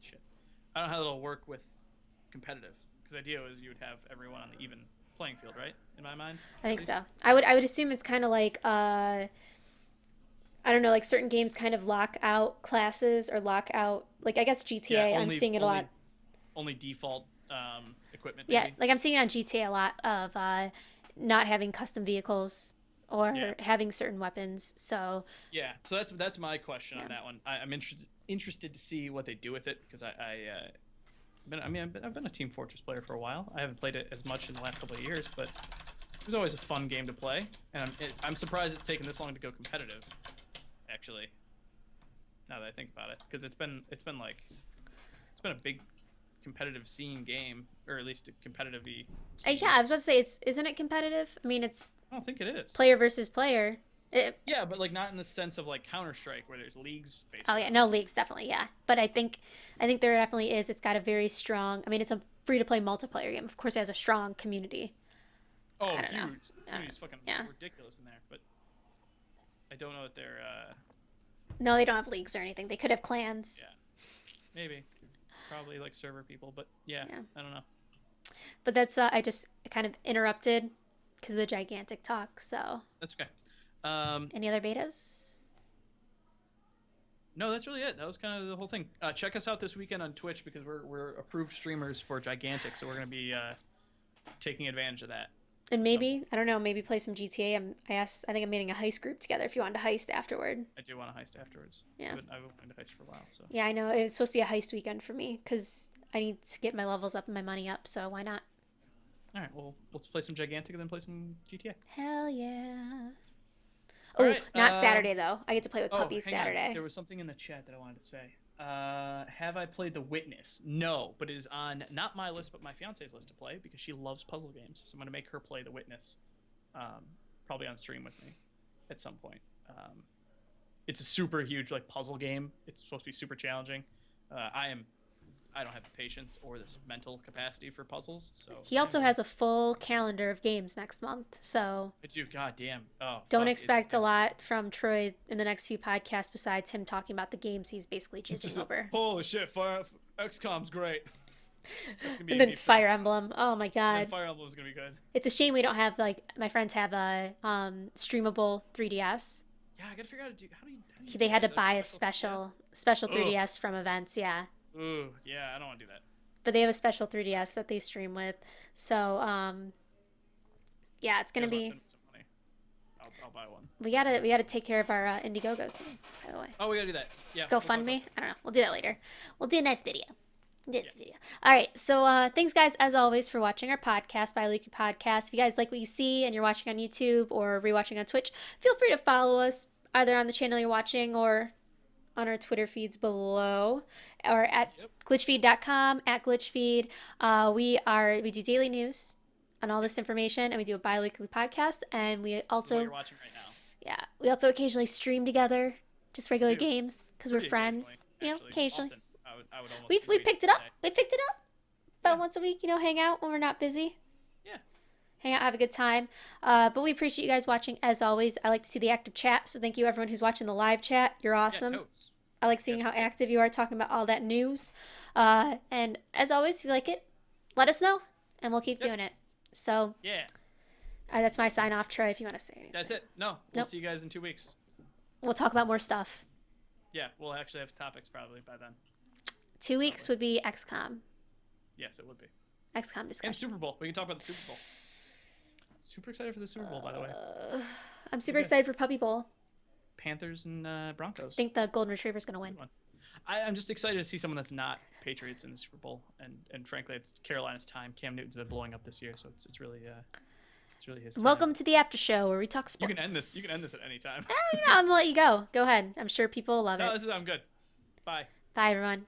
shit. I don't know how that'll work with competitive. Because the idea is you would have everyone on the even playing field, right? In my mind. I think so. I would assume it's kind of like I don't know, like certain games kind of lock out classes or lock out, like I guess GTA. Yeah, I'm seeing it a lot. Only default equipment. Yeah, Maybe. like I'm seeing it on GTA a lot of not having custom vehicles or having certain weapons. So yeah, so that's my question on that one. I'm interested to see what they do with it because I've been a Team Fortress player for a while. I haven't played it as much in the last couple of years, but it was always a fun game to play, and I'm surprised it's taken this long to go competitive. Actually, now that I think about it, because it's been a big competitive scene game, or at least a competitive-y scene. yeah, I was about to say isn't it competitive? I mean, it's I don't think it is. player versus player. Yeah, but like not in the sense of like Counter-Strike where there's leagues based. Oh yeah, no leagues definitely, yeah. But I think there definitely is. It's got a very strong. I mean, it's a free-to-play multiplayer game. Of course, it has a strong community. Oh, I don't know. huge! Community's fucking ridiculous in there, but I don't know that they're. No, they don't have leagues or anything. They could have clans. Yeah, maybe, probably like server people, but yeah. I don't know. But that's I just kind of interrupted because of the Gigantic talk. So that's okay. Any other betas? No, that's really it. That was kind of the whole thing. Check us out this weekend on Twitch because we're approved streamers for Gigantic, so we're gonna be taking advantage of that. And maybe I don't know. Maybe play some GTA. I think I'm meeting a heist group together. If you want to heist afterward. I do want to heist afterwards. Yeah. I've been wanting to heist for a while. So. Yeah, I know. It was supposed to be a heist weekend for me because I need to get my levels up and my money up. So why not? All right. Well, let's play some Gigantic and then play some GTA. Hell yeah. All Oh, right. not Saturday though. I get to play with Oh, puppies hang on. Saturday. There was something in the chat that I wanted to say. Have I played The Witness? No, but it is on not my list, but my fiance's list to play because she loves puzzle games. So I'm gonna make her play The Witness, probably on stream with me at some point. It's a super huge like puzzle game. It's supposed to be super challenging. I don't have the patience or this mental capacity for puzzles. So He also has a full calendar of games next month, so I do. God damn. Oh don't fuck. expect a lot from Troy in the next few podcasts besides him talking about the games he's basically It's jizzing just over. holy shit! XCOM's great. That's gonna be And then Fire Emblem. Oh my god. Fire Emblem's gonna be good. It's a shame we don't have like my friends have a streamable 3DS. Yeah, I gotta figure out how do you They do had that? to Is that buy a special special 3DS? 3DS from events, yeah. Ooh, yeah, I don't want to do that. But they have a special 3DS that they stream with. So yeah, it's gonna You guys wanna be. send me some money? I'll buy one. We gotta take care of our Indiegogo soon, by the way. Oh, we gotta do that. Yeah. GoFundMe? I don't know. We'll do that later. We'll do a nice video. Video. All right. So thanks, guys, as always, for watching our podcast, Bi-Weekly Podcast. If you guys like what you see and you're watching on YouTube or rewatching on Twitch, feel free to follow us either on the channel you're watching or on our Twitter feeds below or at glitchfeed.com, at glitchfeed. We do daily news on all this information, and we do a bi-weekly podcast, and we also What you're watching right now. yeah, we also occasionally stream together, just regular Dude, games because we're Pretty friends. Occasionally. Often. I would almost. We agree picked it to up. say. We picked it up about Yeah. once a week. Hang out when we're not busy. Yeah. Hang out, have a good time. But we appreciate you guys watching as always. I like to see the active chat, so thank you everyone who's watching the live chat. You're awesome. Yeah, totes. I like seeing Yes. how active you are talking about all that news. And as always, if you like it, let us know, and we'll keep doing it. So Yeah. that's my sign off, Troy. If you want to say anything, That's it. No, we'll Nope. see you guys in 2 weeks. we'll talk about more stuff. Yeah, we'll actually have topics probably by then. 2 weeks would be XCOM. Yes, it would be. XCOM And discussion. Super Bowl. We can talk about the Super Bowl. Super excited for the Super Bowl, by the way. I'm super excited for Puppy Bowl. Panthers and Broncos. I think the Golden Retriever's gonna win. I'm just excited to see someone that's not Patriots in the Super Bowl, and frankly, it's Carolina's time. Cam Newton's been blowing up this year, so it's really his time. Welcome to the after show where we talk sports. You can end this. You can end this at any time. I'm gonna let you go. Go ahead. I'm sure people will love No, it. I'm good. Bye. Bye, everyone.